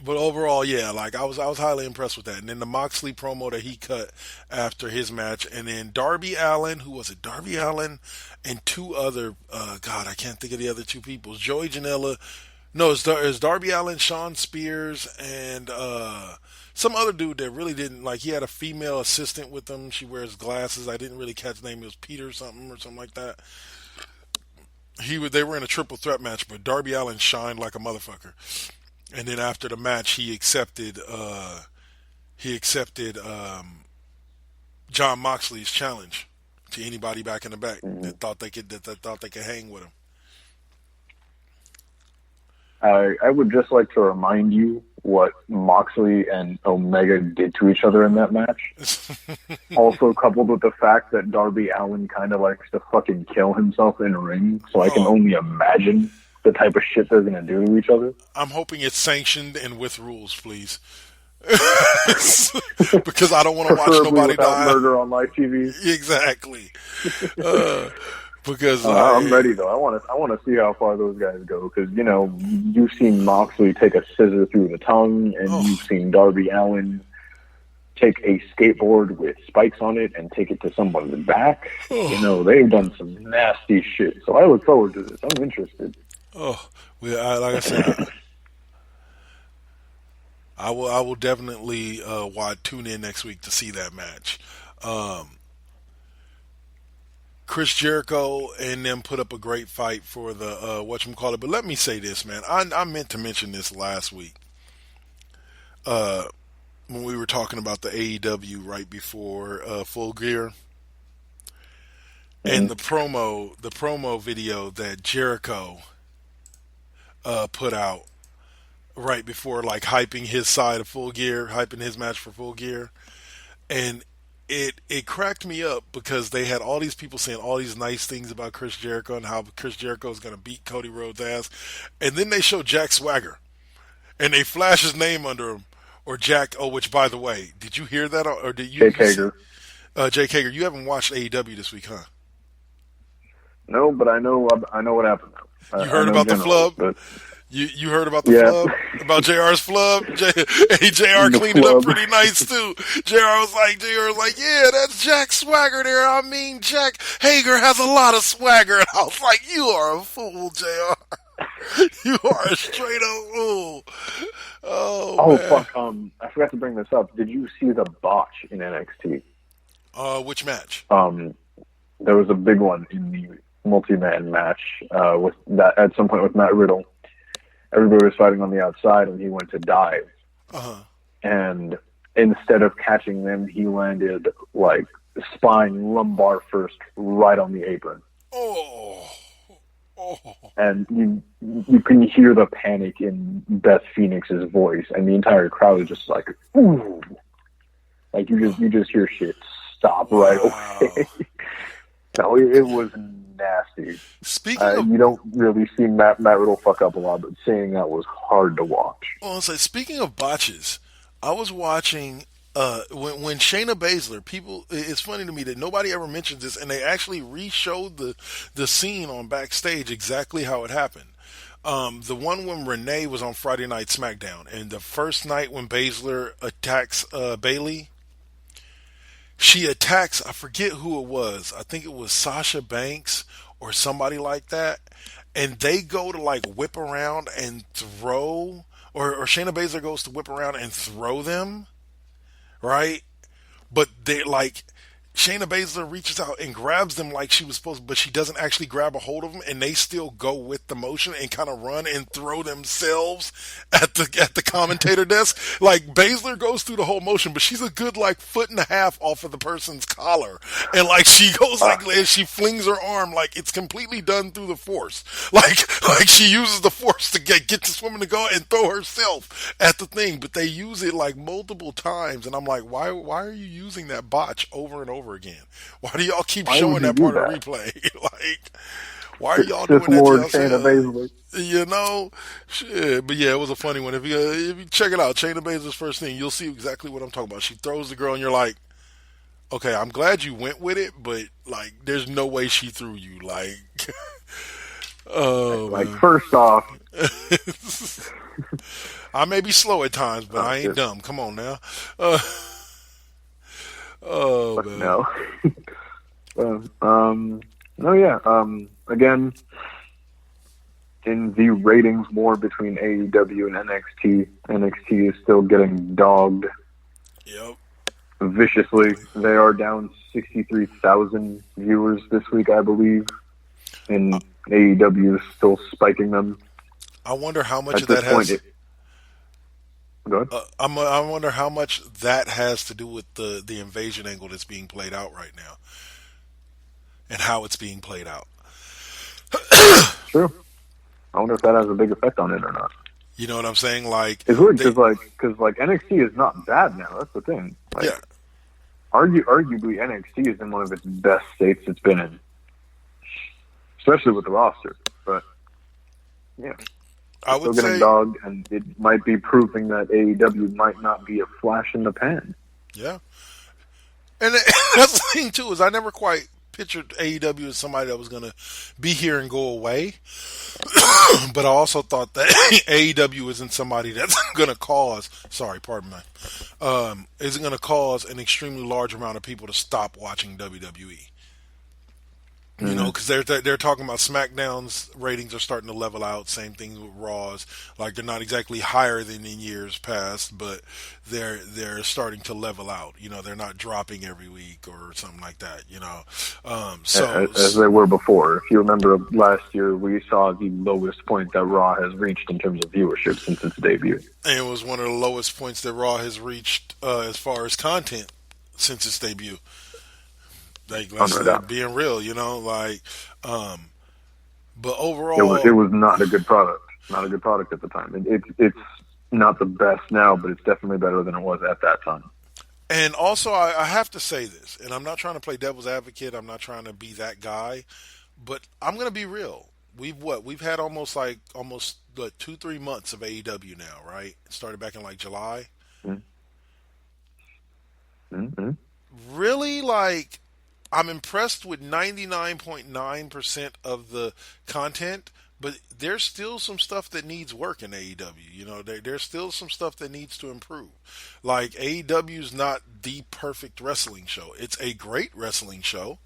But overall, yeah, like I was highly impressed with that. And then the Moxley promo that he cut after his match, and then Darby Allin, who was it? Darby Allin and two other, God, I can't think of the other two people. Joey Janela, no, it's Darby Allin, Sean Spears, and some other dude that really didn't, like, he had a female assistant with him. She wears glasses. I didn't really catch the name. It was Peter or something like that. They were in a triple threat match, but Darby Allin shined like a motherfucker. And then after the match, he accepted John Moxley's challenge to anybody back in the back that thought they could hang with him. I would just like to remind you what Moxley and Omega did to each other in that match. Also coupled with the fact that Darby Allin kind of likes to fucking kill himself in a ring, so I can only imagine the type of shit they're going to do to each other. I'm hoping it's sanctioned and with rules, please. Because I don't want to watch nobody die. Murder on live TV. Exactly. Because I'm ready though. I want to see how far those guys go, because you've seen Moxley take a scissor through the tongue, and you've seen Darby Allin take a skateboard with spikes on it and take it to someone's back. They've done some nasty shit. So I look forward to this. I'm interested. Oh, well, like I said, I will definitely tune in next week to see that match. Chris Jericho and them put up a great fight for the whatchamacallit. But let me say this, man. I meant to mention this last week when we were talking about the AEW right before Full Gear. And the promo video that Jericho put out right before, like, hyping his side of Full Gear, hyping his match for Full Gear. And it cracked me up because they had all these people saying all these nice things about Chris Jericho and how Chris Jericho is going to beat Cody Rhodes' ass. And then they show Jack Swagger. And they flash his name under him. Or Jack, which, by the way, did you hear that? Or did you? Jake Hager. Jake Hager, you haven't watched AEW this week, huh? No, but I know what happened. You heard about the flub? You heard about the Yeah. flub? About JR's flub? JR The cleaned it up flub. pretty nice, too. JR was like, yeah, that's Jack Swagger there. I mean, Jack Hager has a lot of swagger. And I was like, you are a fool, JR. You are a straight up fool. Oh, man. Fuck. I forgot to bring this up. Did you see the botch in NXT? Which match? There was a big one in the multi-man match with that at some point with Matt Riddle. Everybody was fighting on the outside, and he went to dive. And instead of catching them, he landed like spine lumbar first, right on the apron. And you can hear the panic in Beth Phoenix's voice, and the entire crowd is just like, ooh, like you just hear shit stop right away. No, it was nasty. You don't really see Matt Riddle fuck up a lot, but seeing that was hard to watch. Well, it's like, speaking of botches, I was watching when Shayna Baszler. It's funny to me that nobody ever mentions this, and they actually re-showed the scene on Backstage exactly how it happened. The one when Renee was on Friday Night SmackDown, and the first night when Baszler attacks Bayley. She attacks, I forget who it was. I think it was Sasha Banks or somebody like that. And they go to like whip around and throw, or Shayna Baszler goes to whip around and throw them, right? But they like, Shayna Baszler reaches out and grabs them like she was supposed to, but she doesn't actually grab a hold of them, and they still go with the motion and kind of run and throw themselves at the commentator desk. Like, Baszler goes through the whole motion, but she's a good like foot and a half off of the person's collar, and like she goes like, and she flings her arm like it's completely done through the force. Like she uses the force to get this woman to go and throw herself at the thing, but they use it like multiple times, and I'm like, why are you using that botch over and over again? Why do y'all keep showing that part of the replay? Like, why are y'all doing that to yourself? You know, shit. But yeah, it was a funny one. If you check it out, Shayna Baszler's first thing, you'll see exactly what I'm talking about. She throws the girl, and you're like, okay, I'm glad you went with it, but like, there's no way she threw you. Like, like, man. First off, I may be slow at times, but I ain't dumb. Come on now. But man. No. Again, in the ratings war between AEW and NXT is still getting dogged. Yep. Viciously. They are down 63,000 viewers this week, I believe. And AEW is still spiking them. I wonder how much of that has... Go ahead. I wonder how much that has to do with the invasion angle that's being played out right now, and how it's being played out. True. I wonder if that has a big effect on it or not. You know what I'm saying? Like, it's weird because NXT is not bad now. That's the thing. Like, yeah. Arguably, NXT is in one of its best states it's been in, especially with the roster. But yeah. I would still getting dogged, and it might be proving that AEW might not be a flash in the pan. Yeah. And that's the thing, too, is I never quite pictured AEW as somebody that was going to be here and go away. But I also thought that AEW isn't somebody that's going to cause, isn't going to cause an extremely large amount of people to stop watching WWE. You know, because they're talking about SmackDown's ratings are starting to level out. Same thing with Raw's. Like, they're not exactly higher than in years past, but they're starting to level out. You know, they're not dropping every week or something like that. You know, as they were before. If you remember last year, we saw the lowest point that Raw has reached in terms of viewership since its debut. And it was one of the lowest points that Raw has reached as far as content since its debut. Like, let's being real, you know, like, but overall, it was not a good product. Not a good product at the time. It's not the best now, but it's definitely better than it was at that time. And also, I have to say this, and I'm not trying to play devil's advocate. I'm not trying to be that guy, but I'm going to be real. We've had almost 2-3 months of AEW now, right? It started back in like July. Mm-hmm. Really, I'm impressed with 99.9% of the content, but there's still some stuff that needs work in AEW. You know, there's still some stuff that needs to improve. Like, AEW is not the perfect wrestling show. It's a great wrestling show,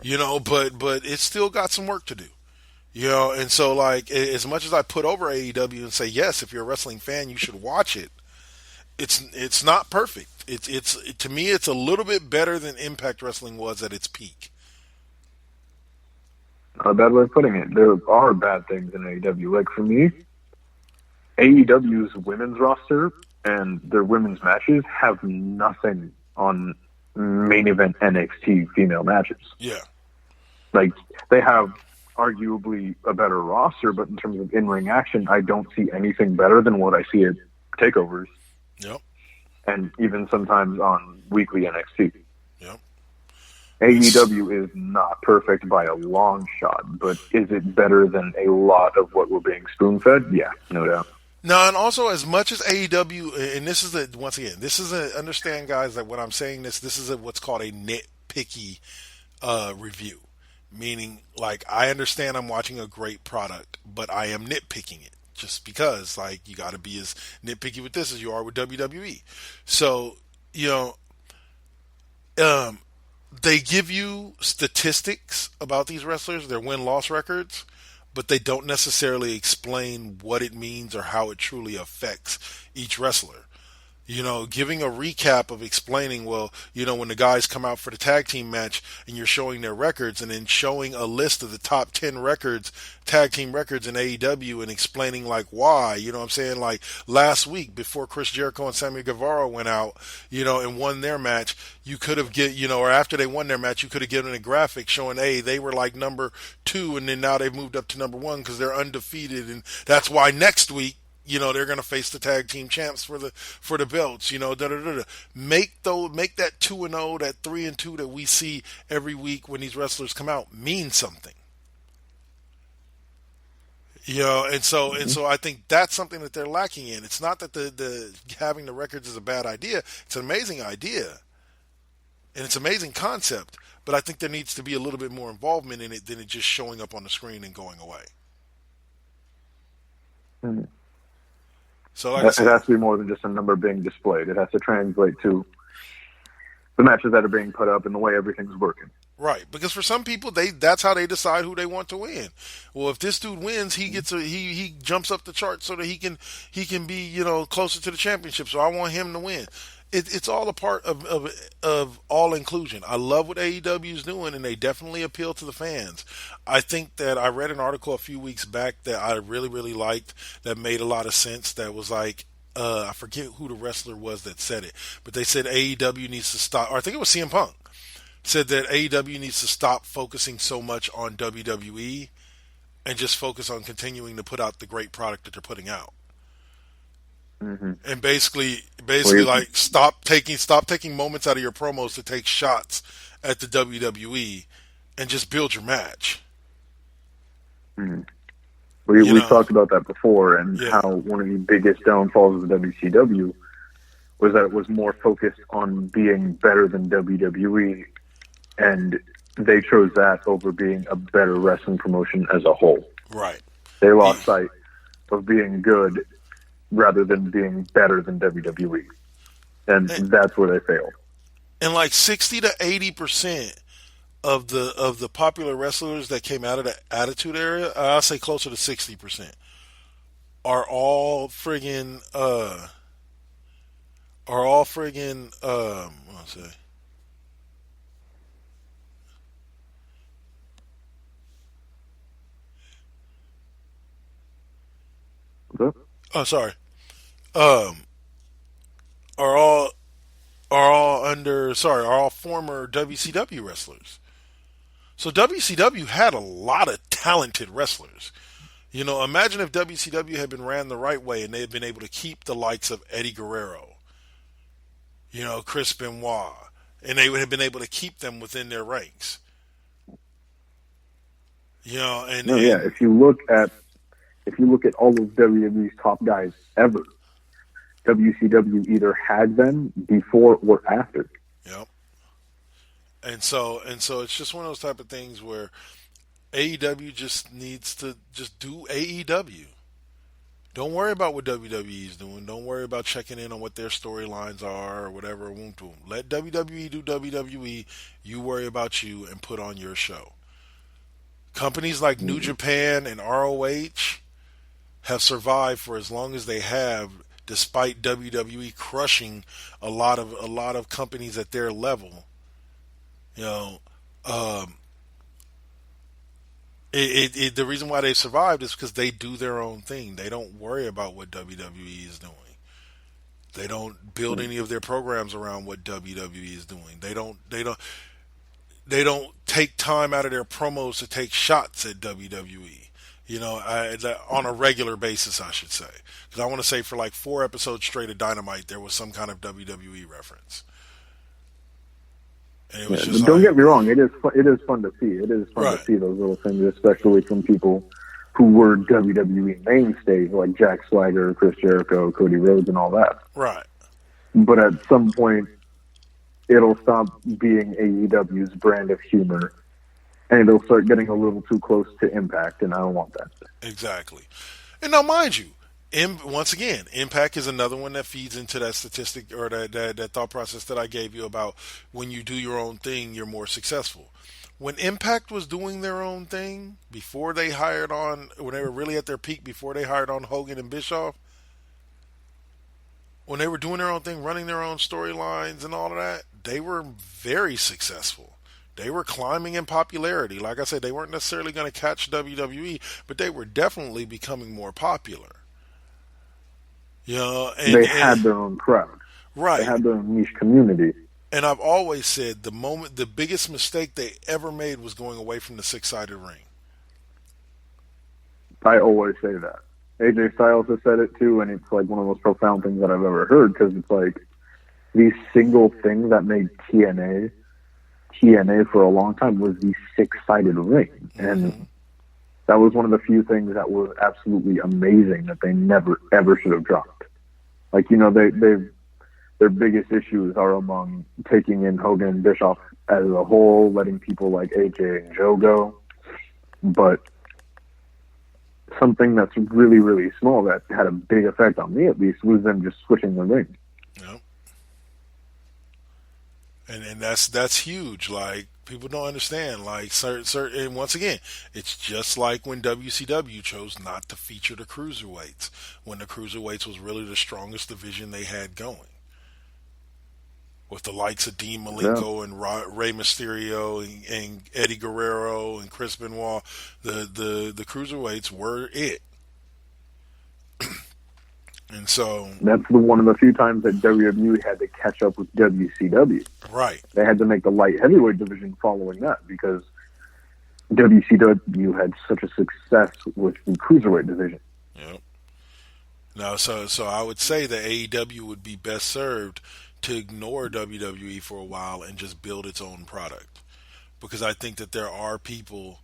you know, but it's still got some work to do. You know, and so, like, as much as I put over AEW and say, yes, if you're a wrestling fan, you should watch it, it's not perfect. It's to me, it's a little bit better than Impact Wrestling was at its peak. Not a bad way of putting it. There are bad things in AEW. Like, for me, AEW's women's roster and their women's matches have nothing on main event NXT female matches. Yeah. Like, they have arguably a better roster, but in terms of in-ring action, I don't see anything better than what I see at takeovers. Yep. And even sometimes on weekly NXT. Yep. AEW is not perfect by a long shot, but is it better than a lot of what we're being spoon-fed? Yeah, no doubt. No, and also, as much as AEW, and this is understand, guys, that when I'm saying this is what's called a nitpicky review. Meaning, like, I understand I'm watching a great product, but I am nitpicking it. Just because, like, you got to be as nitpicky with this as you are with WWE. So, you know, they give you statistics about these wrestlers, their win-loss records, but they don't necessarily explain what it means or how it truly affects each wrestler. You know, giving a recap of explaining, well, you know, when the guys come out for the tag team match and you're showing their records, and then showing a list of the top 10 records, tag team records in AEW, and explaining, like, why. You know what I'm saying? Like, last week, before Chris Jericho and Sammy Guevara went out, you know, and won their match, you could have or after they won their match, you could have given a graphic showing, hey, they were like number 2, and then now they've moved up to number 1 because they're undefeated, and that's why next week, you know, they're going to face the tag team champs for the belts. You know, make that 2-0, that 3-2 that we see every week when these wrestlers come out mean something. You know, and so I think that's something that they're lacking in. It's not that the having the records is a bad idea. It's an amazing idea, and it's an amazing concept. But I think there needs to be a little bit more involvement in it than it just showing up on the screen and going away. Mm-hmm. So, like it has to be more than just a number being displayed. It has to translate to the matches that are being put up and the way everything's working. Right, because for some people, that's how they decide who they want to win. Well, if this dude wins, he gets he jumps up the chart so that he can be, you know, closer to the championship. So I want him to win. It's all a part of all inclusion. I love what AEW is doing, and they definitely appeal to the fans. I think that I read an article a few weeks back that I really, really liked, that made a lot of sense, that was like, I forget who the wrestler was that said it, but they said AEW needs to stop, or I think it was CM Punk, said that AEW needs to stop focusing so much on WWE and just focus on continuing to put out the great product that they're putting out. Mm-hmm. And basically, like, stop taking moments out of your promos to take shots at the WWE, and just build your match. Mm-hmm. We've talked about that before, and how one of the biggest downfalls of WCW was that it was more focused on being better than WWE, and they chose that over being a better wrestling promotion as a whole. Right. They lost sight of being good rather than being better than WWE. And that's where they failed. And like 60 to 80% of the popular wrestlers that came out of the Attitude Era, I'll say closer to 60%, are all friggin' what's it? Oh, sorry. Are all former WCW wrestlers. So WCW had a lot of talented wrestlers. You know, imagine if WCW had been ran the right way and they had been able to keep the likes of Eddie Guerrero, you know, Chris Benoit, and they would have been able to keep them within their ranks. You know, if you look at all of WWE's top guys ever, WCW either had them before or after. Yep. And so it's just one of those type of things where AEW just needs to just do AEW. Don't worry about what WWE is doing. Don't worry about checking in on what their storylines are or whatever. Let WWE do WWE. You worry about you and put on your show. Companies like New Japan and ROH have survived for as long as they have, despite WWE crushing a lot of companies at their level. You know, the reason why they survived is because they do their own thing. They don't worry about what WWE is doing. They don't build any of their programs around what WWE is doing. They don't take time out of their promos to take shots at WWE. You know, on a regular basis, I should say. Because I want to say for like 4 episodes straight of Dynamite, there was some kind of WWE reference. And it was just don't get me wrong, it is fun to see. It is fun to see those little things, especially from people who were WWE mainstays like Jack Swagger, Chris Jericho, Cody Rhodes, and all that. Right. But at some point, it'll stop being AEW's brand of humor, and it'll start getting a little too close to Impact, and I don't want that. Exactly. And now, mind you, once again, Impact is another one that feeds into that statistic or that thought process that I gave you about when you do your own thing, you're more successful. When Impact was doing their own thing, when they were really at their peak, before they hired on Hogan and Bischoff, when they were doing their own thing, running their own storylines and all of that, they were very successful. They were climbing in popularity. Like I said, they weren't necessarily going to catch WWE, but they were definitely becoming more popular. You know, they had their own crowd. Right. They had their own niche community. And I've always said the biggest mistake they ever made was going away from the 6-sided ring. I always say that. AJ Styles has said it too, and it's like one of the most profound things that I've ever heard, because it's like the single thing that made TNA for a long time was the 6-sided ring. And that was one of the few things that was absolutely amazing that they never, ever should have dropped. Like, you know, their biggest issues are among taking in Hogan and Bischoff as a whole, letting people like AJ and Joe go. But something that's really, really small that had a big effect on me, at least, was them just switching the ring. Yep. And that's huge. Like, people don't understand. Like, and once again, it's just like when WCW chose not to feature the cruiserweights, when the cruiserweights was really the strongest division they had going. With the likes of Dean Malenko and Rey Mysterio and Eddie Guerrero and Chris Benoit, the cruiserweights were it. And so that's one of the few times that WWE had to catch up with WCW. Right. They had to make the light heavyweight division following that, because WCW had such a success with the cruiserweight division. Yep. Now, so I would say that AEW would be best served to ignore WWE for a while and just build its own product, because I think that there are people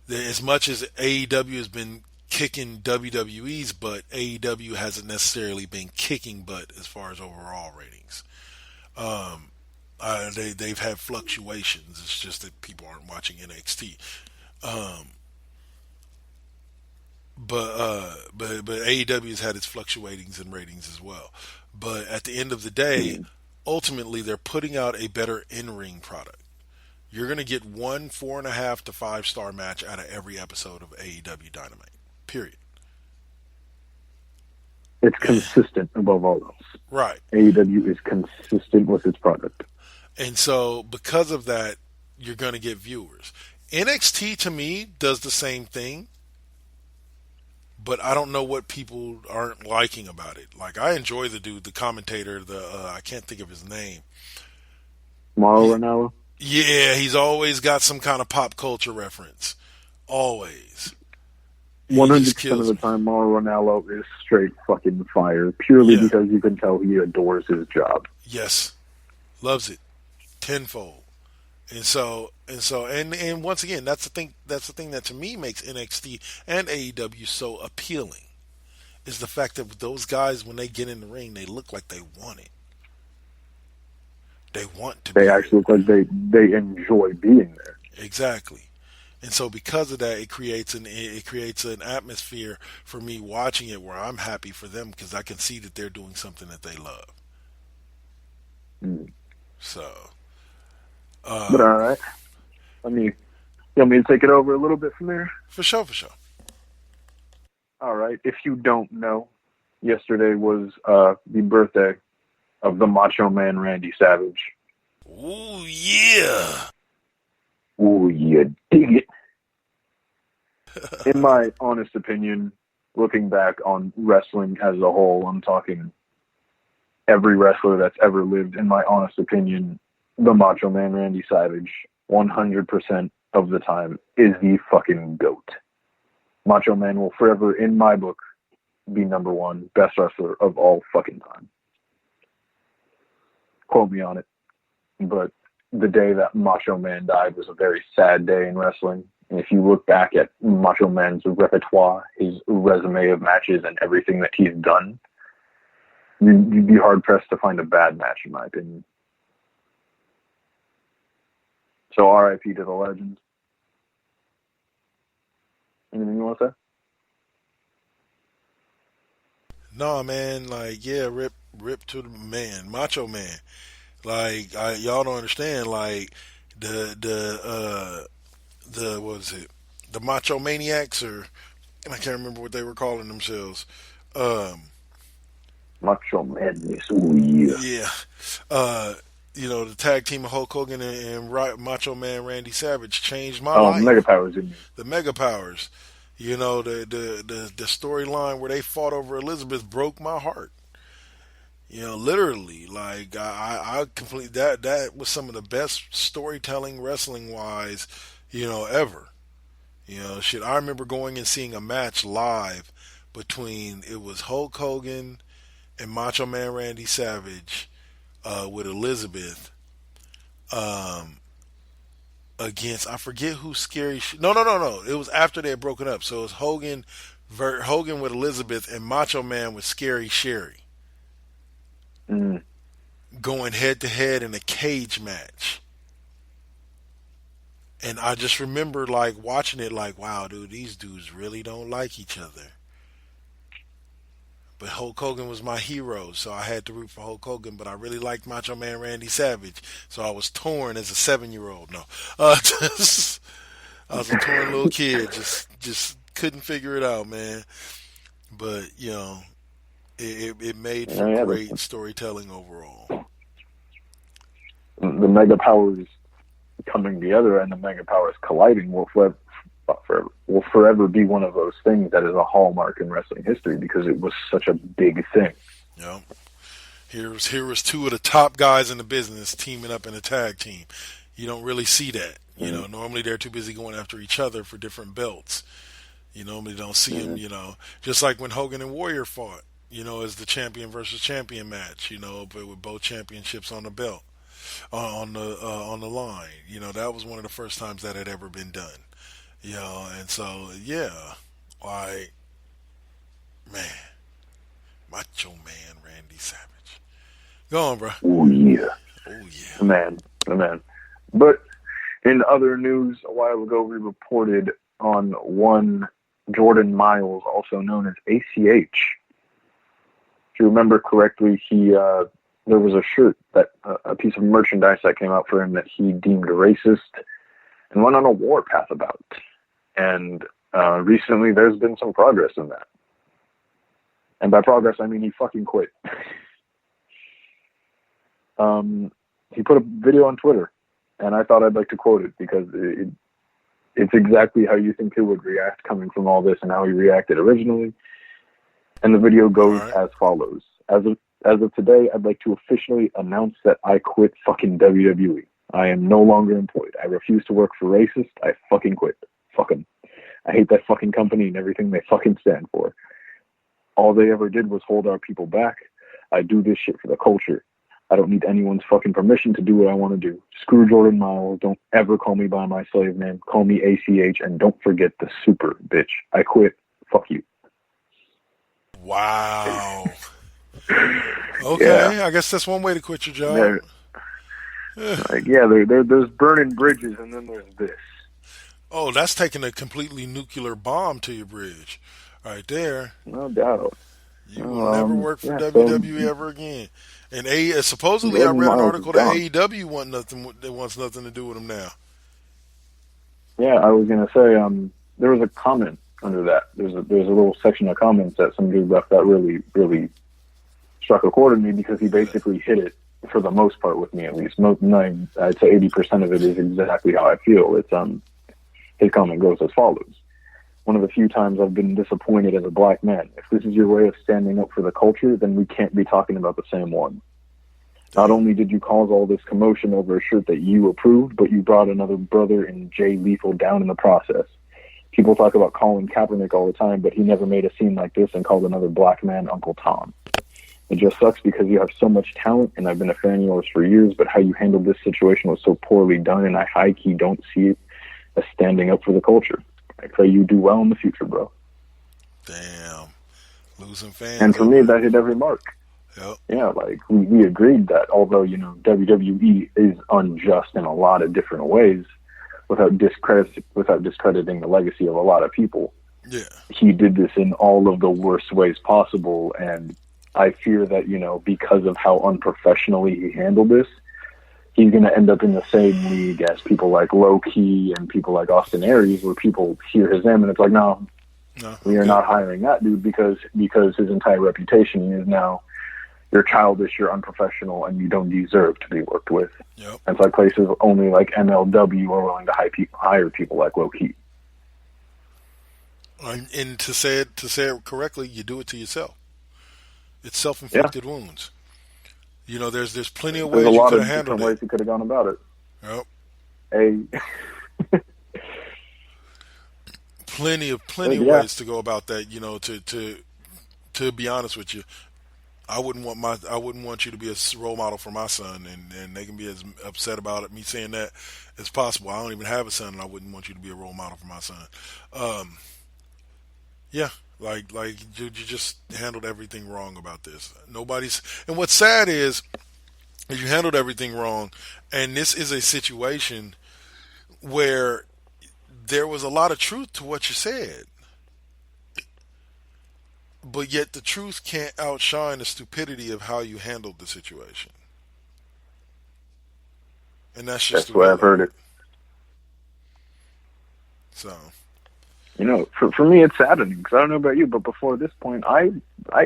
that, as much as AEW has been kicking WWE's butt, AEW hasn't necessarily been kicking butt as far as overall ratings. They've had fluctuations. It's just that people aren't watching NXT. But AEW has had its fluctuatings in ratings as well. But at the end of the day, ultimately they're putting out a better in-ring product. You're going to get 1 4.5 to 5-star match out of every episode of AEW Dynamite. Period. It's consistent above all else. Right. AEW is consistent with its product. And so because of that, you're going to get viewers. NXT to me does the same thing, but I don't know what people aren't liking about it. Like, I enjoy the dude, the commentator, I can't think of his name. Mauro Ranallo? Yeah, he's always got some kind of pop culture reference. Always. 100% of the time, Mauro Ranallo is straight fucking fire, purely because you can tell he adores his job. Yes. Loves it. Tenfold. And once again, that's the thing that to me makes NXT and AEW so appealing, is the fact that those guys, when they get in the ring, they look like they want it. They want to. They actually look like they enjoy being there. Exactly. And so because of that, it creates an atmosphere for me watching it where I'm happy for them because I can see that they're doing something that they love. Mm. So, But all right, you want me to take it over a little bit from there? for sure, for sure. All right. If you don't know, yesterday was the birthday of the Macho Man Randy Savage. Ooh yeah. Ooh, you dig it. In my honest opinion, looking back on wrestling as a whole, I'm talking every wrestler that's ever lived, in my honest opinion, the Macho Man Randy Savage, 100% of the time, is the fucking GOAT. Macho Man will forever, in my book, be number one best wrestler of all fucking time. Quote me on it. But the day that Macho Man died was a very sad day in wrestling. And if you look back at Macho Man's repertoire, his resume of matches and everything that he's done, you'd be hard-pressed to find a bad match, in my opinion. So R.I.P. to the legend. Anything you want to say? No, man, like, yeah, rip to the man, Macho Man. Like, y'all don't understand, like, the what is it? The Macho Maniacs, or I can't remember what they were calling themselves. Macho Madness, ooh yeah. Yeah. The tag team of Hulk Hogan and Macho Man Randy Savage changed my life. Mega Powers in there. The Mega Powers. The storyline where they fought over Elizabeth broke my heart. Literally, like I completely that was some of the best storytelling wrestling wise, ever. Shit. I remember going and seeing a match live between it was Hulk Hogan and Macho Man Randy Savage with Elizabeth against, I forget who Scary. No. It was after they had broken up. So it was Hogan with Elizabeth and Macho Man with Scary Sherry. Going head to head in a cage match. And I just remember like watching it like, wow, dude, these dudes really don't like each other. But Hulk Hogan was my hero, so I had to root for Hulk Hogan. But I really liked Macho Man Randy Savage, so I was torn as a 7-year-old. No, I was a torn little kid, just couldn't figure it out, man. But it made for great storytelling overall. The Mega Powers coming together and the Mega Powers colliding will forever be one of those things that is a hallmark in wrestling history because it was such a big thing. Yeah. Here was two of the top guys in the business teaming up in a tag team. You don't really see that. Normally they're too busy going after each other for different belts. You normally don't see them, just like when Hogan and Warrior fought, as the champion versus champion match, but with both championships on the belt, on the line. That was one of the first times that had ever been done. And so, yeah, like, man, Macho Man Randy Savage. Go on, bro. Oh, yeah. Oh, yeah. The man. But in other news, a while ago, we reported on one Jordan Miles, also known as ACH. If you remember correctly, there was a shirt, a piece of merchandise that came out for him that he deemed racist and went on a warpath about. And recently there's been some progress in that. And by progress, I mean he fucking quit. He put a video on Twitter, and I thought I'd like to quote it because it's exactly how you think he would react coming from all this and how he reacted originally. And the video goes as follows. As of today, I'd like to officially announce that I quit fucking WWE. I am no longer employed. I refuse to work for racist. I fucking quit. Fuck 'em. I hate that fucking company and everything they fucking stand for. All they ever did was hold our people back. I do this shit for the culture. I don't need anyone's fucking permission to do what I want to do. Screw Jordan Miles. Don't ever call me by my slave name. Call me ACH, and don't forget the super bitch. I quit. Fuck you. Wow. Okay, yeah. I guess that's one way to quit your job. There's burning bridges, and then there's this. Oh, that's taking a completely nuclear bomb to your bridge, right there. No doubt. You will never work for Yeah. So WWE ever again. And supposedly, I Jordan read an Miles is article that gone. AEW wants nothing to do with him now. Yeah, I was gonna say, there was a comment under that. There's a little section of comments that some dude left that really, really struck a chord in me because he basically hit it for the most part with me at least. I'd say 80% of it is exactly how I feel. It's his comment goes as follows: one of the few times I've been disappointed as a black man. If this is your way of standing up for the culture, then we can't be talking about the same one. Not only did you cause all this commotion over a shirt that you approved, but you brought another brother in Jay Lethal down in the process. People talk about Colin Kaepernick all the time, but he never made a scene like this and called another black man Uncle Tom. It just sucks because you have so much talent, and I've been a fan of yours for years, but how you handled this situation was so poorly done, and I high-key don't see it as standing up for the culture. I pray you do well in the future, bro. Damn. Losing fans. And for me, that hit every mark. Yep. Yeah, like we agreed that although, WWE is unjust in a lot of different ways, without discrediting the legacy of a lot of people, yeah, he did this in all of the worst ways possible. And I fear that, because of how unprofessionally he handled this, he's going to end up in the same league as people like Low Key and people like Austin Aries, where people hear his name and it's like, no, we are not hiring that dude because his entire reputation is now, you're childish, you're unprofessional, and you don't deserve to be worked with. Yep. And it's like places only like MLW are willing to hire people like Low Key. And to say it correctly, you do it to yourself. It's self-inflicted wounds. There's plenty of ways you could have handled it. Ways you could have gone about it. Yep. Plenty of ways to go about that. To be honest with you, I wouldn't want you to be a role model for my son, and they can be as upset about it, me saying that, as possible. I don't even have a son, and I wouldn't want you to be a role model for my son. Yeah, like you just handled everything wrong about this. And what's sad is you handled everything wrong, and this is a situation where there was a lot of truth to what you said. But yet the truth can't outshine the stupidity of how you handled the situation. And that's just the way I've heard it. So, for me it's saddening because I don't know about you, but before this point, I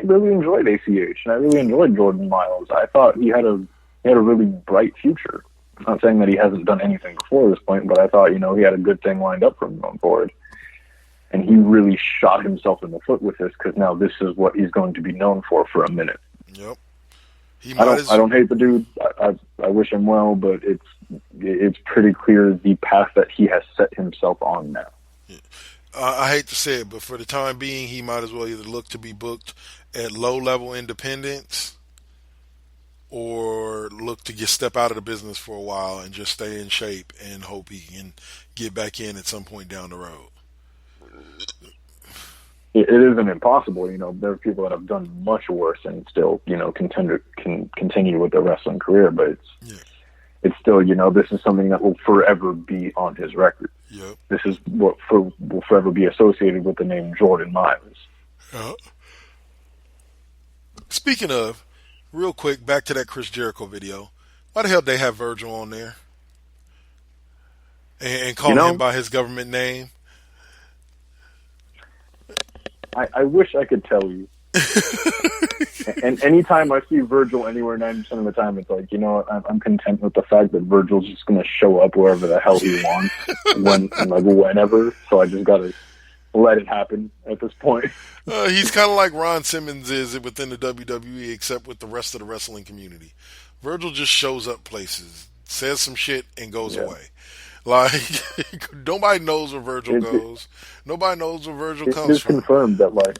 really enjoyed ACH and I really enjoyed Jordan Miles. I thought he had a really bright future. I'm not saying that he hasn't done anything before this point, but I thought he had a good thing lined up for him going forward. And he really shot himself in the foot with this because now this is what he's going to be known for a minute. Yep. I don't hate the dude. I wish him well, but it's pretty clear the path that he has set himself on now. Yeah. I hate to say it, but for the time being, he might as well either look to be booked at low-level independents or look to step out of the business for a while and just stay in shape and hope he can get back in at some point down the road. It isn't impossible. There are people that have done much worse and still, can continue with their wrestling career, but it's still, this is something that will forever be on his record. Yep. This is what will forever be associated with the name Jordan Miles. Yep. Speaking of, real quick, back to that Chris Jericho video. Why the hell did they have Virgil on there? And call him by his government name? I wish I could tell you. And anytime I see Virgil anywhere, 90% of the time, it's like, I'm content with the fact that Virgil's just going to show up wherever the hell he wants, whenever. So I just got to let it happen at this point. He's kind of like Ron Simmons is within the WWE, except with the rest of the wrestling community. Virgil just shows up places, says some shit, and goes away. Like, nobody knows where Virgil goes. Nobody knows where Virgil comes from. It's confirmed that,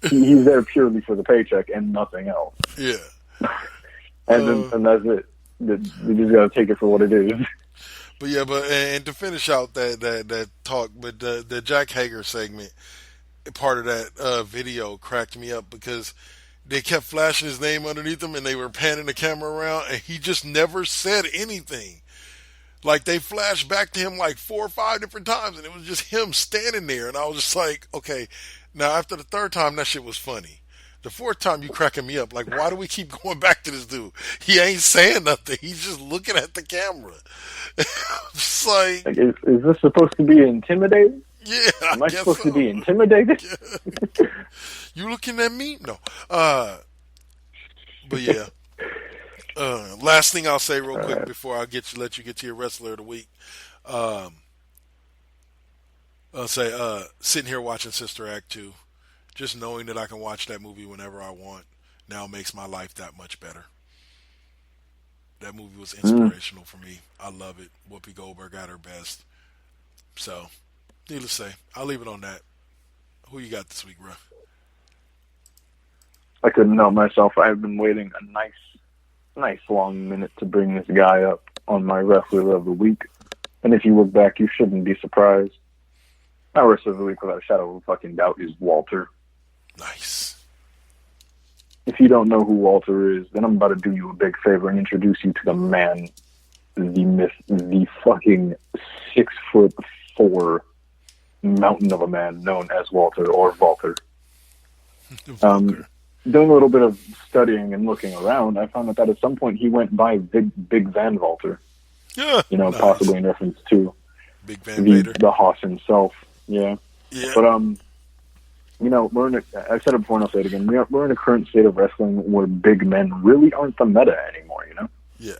he's there purely for the paycheck and nothing else. Yeah. and that's it. You just got to take it for what it is. But and to finish out that talk, but the Jack Hager segment, part of that video cracked me up because they kept flashing his name underneath him and they were panning the camera around and he just never said anything. Like, they flashed back to him like 4 or 5 different times, and it was just him standing there. And I was just like, okay. Now, after the third time, that shit was funny. The fourth time, you cracking me up. Like, why do we keep going back to this dude? He ain't saying nothing. He's just looking at the camera. Just like is this supposed to be intimidating? Yeah, Am I supposed to be intimidated? You looking at me? No. But yeah. Last thing I'll say real quick before I let you get to your wrestler of the week. I'll say sitting here watching Sister Act 2, just knowing that I can watch that movie whenever I want now makes my life that much better. That movie was inspirational for me. I love it. Whoopi Goldberg got her best. So, needless to say, I'll leave it on that. Who you got this week, bro? I couldn't help myself. I've been waiting a nice long minute to bring this guy up on my wrestler of the week. And if you look back, you shouldn't be surprised. My wrestler of the week, without a shadow of a fucking doubt, is Walter. Nice. If you don't know who Walter is, then I'm about to do you a big favor and introduce you to the man, the myth, the fucking 6'4" mountain of a man known as Walter or Walter. Doing a little bit of studying and looking around, I found that at some point he went by Big Van Walter. Yeah, nice. Possibly in reference to Big Van Vader, the Hoss himself. Yeah. But I've said it before and I'll say it again. We're in a current state of wrestling where big men really aren't the meta anymore. Yeah.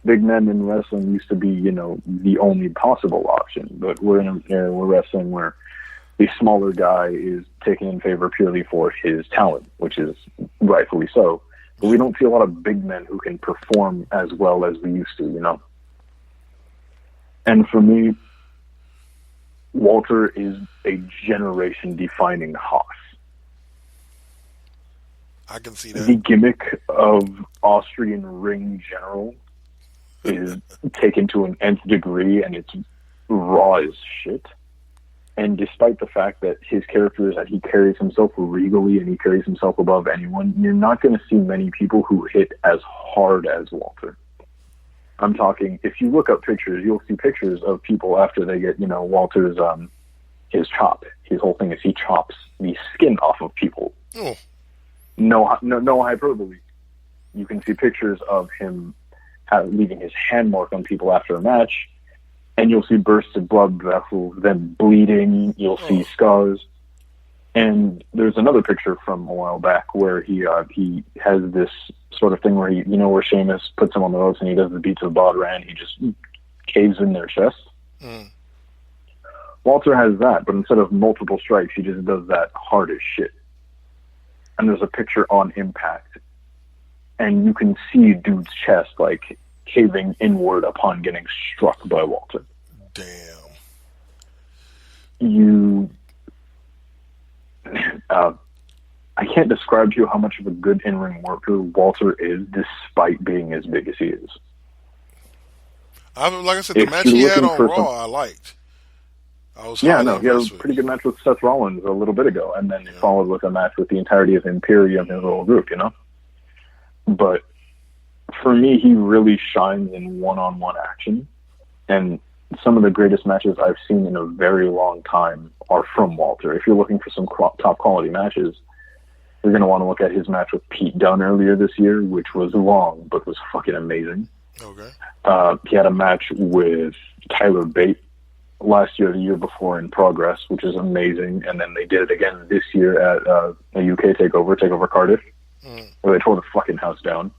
Big men in wrestling used to be the only possible option, but we're in an era where wrestling where the smaller guy is taken in favor purely for his talent, which is rightfully so. But we don't see a lot of big men who can perform as well as we used to, And for me, Walter is a generation-defining Hoss. I can see that. The gimmick of Austrian ring general is taken to an nth degree, and it's raw as shit. And despite the fact that his character is that he carries himself regally and he carries himself above anyone, you're not going to see many people who hit as hard as Walter. I'm talking, if you look up pictures, you'll see pictures of people after they get, Walter's, his chop. His whole thing is he chops the skin off of people. Oh. No hyperbole. You can see pictures of him leaving his hand mark on people after a match, and you'll see bursts of blood vessels, then bleeding. You'll see scars. And there's another picture from a while back where he has this sort of thing where where Sheamus puts him on the ropes and he does the beats of Bodran, he just caves in their chest. Walter has that, but instead of multiple strikes, he just does that hard as shit. And there's a picture on Impact, and you can see dude's chest like caving inward upon getting struck by Walter. Damn. I can't describe to you how much of a good in-ring worker Walter is, despite being as big as he is. Like I said, the match he had on Raw, I liked. He had a pretty good match with Seth Rollins a little bit ago, and then followed with a match with the entirety of Imperium, his little group, But for me, he really shines in one-on-one action, and some of the greatest matches I've seen in a very long time are from Walter. If you're looking for some top-quality matches, you're going to want to look at his match with Pete Dunne earlier this year, which was long, but was fucking amazing. Okay. He had a match with Tyler Bate last year, the year before in Progress, which is amazing. And then they did it again this year at a UK Takeover Cardiff, where they tore the fucking house down.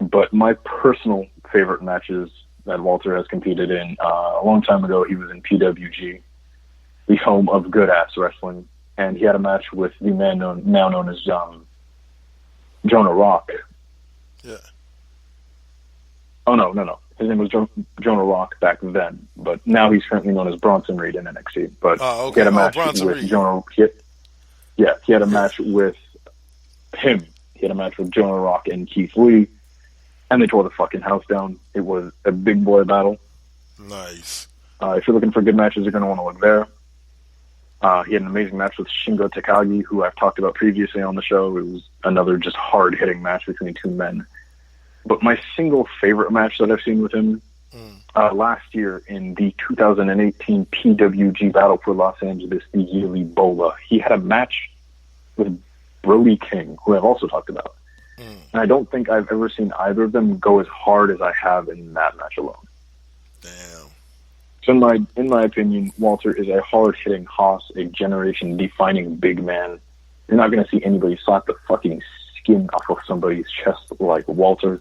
But my personal favorite matches that Walter has competed in, a long time ago, he was in PWG, the home of good-ass wrestling. And he had a match with the man now known as Jonah Rock. Yeah. Oh, no. His name was Jonah Rock back then, but now he's currently known as Bronson Reed in NXT. But he had a match with Jonah. He had a match with him. He had a match with Jonah Rock and Keith Lee, and they tore the fucking house down. It was a big boy battle. Nice. If you're looking for good matches, you're going to want to look there. He had an amazing match with Shingo Takagi, who I've talked about previously on the show. It was another just hard-hitting match between two men. But my single favorite match that I've seen with him last year in the 2018 PWG Battle for Los Angeles, the yearly Bola, he had a match with Brody King, who I've also talked about. And I don't think I've ever seen either of them go as hard as I have in that match alone. Damn. So in my opinion, Walter is a hard-hitting hoss, a generation-defining big man. You're not going to see anybody slap the fucking skin off of somebody's chest like Walter.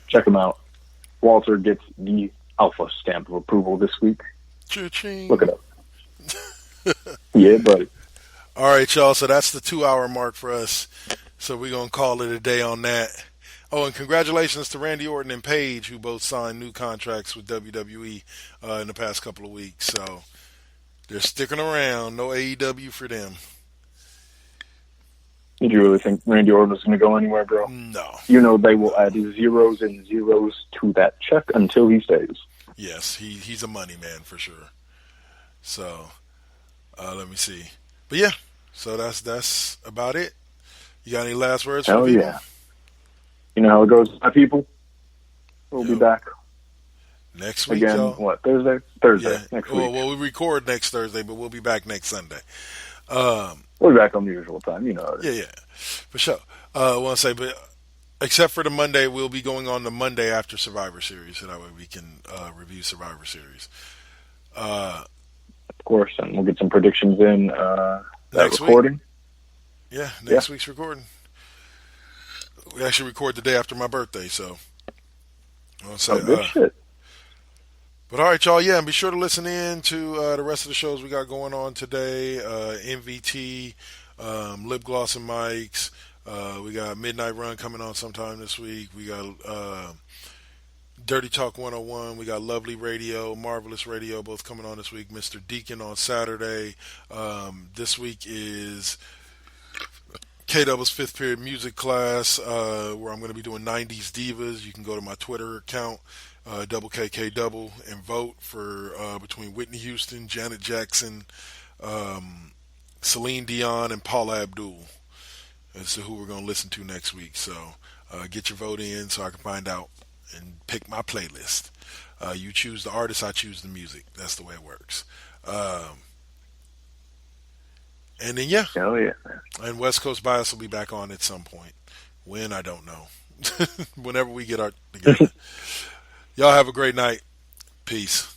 Check him out. Walter gets the alpha stamp of approval this week. Cha-ching. Look it up. Yeah, buddy. All right, y'all. So that's the 2-hour mark for us. So we're going to call it a day on that. Oh, and congratulations to Randy Orton and Paige, who both signed new contracts with WWE in the past couple of weeks. So they're sticking around. No AEW for them. Did you really think Randy Orton was going to go anywhere, bro? No. You know they will add zeros and zeros to that check until he stays. Yes, he's a money man for sure. So let me see. But yeah, so that's about it. You got any last words for people? Hell yeah. You know how it goes, my people? We'll be back. Next week, again, y'all? What, Thursday? Thursday, yeah. next week. Well, we record next Thursday, but we'll be back next Sunday. We'll be back on the usual time, you know how it is. Yeah, for sure. I want to say, but except for the Monday, we'll be going on the Monday after Survivor Series, so that way we can review Survivor Series. Of course, and we'll get some predictions in that next recording. Week. Yeah, next week's recording. We actually record the day after my birthday, so I want to say, good shit. But all right, y'all, yeah, and be sure to listen in to the rest of the shows we got going on today. MVT, Lip Gloss and Mics. We got Midnight Run coming on sometime this week. We got Dirty Talk 101. We got Lovely Radio, Marvelous Radio, both coming on this week. Mr. Deacon on Saturday. This week is K-Double's 5th period music class, where I'm going to be doing 90s Divas. You can go to my Twitter account, Double KK Double, and vote for between Whitney Houston, Janet Jackson, Celine Dion, and Paula Abdul as to who we're going to listen to next week. So get your vote in so I can find out and pick my playlist. You choose the artist, I choose the music. That's the way it works. And then, yeah. Hell yeah. And West Coast Bias will be back on at some point. When, I don't know. Whenever we get our together. Y'all have a great night. Peace.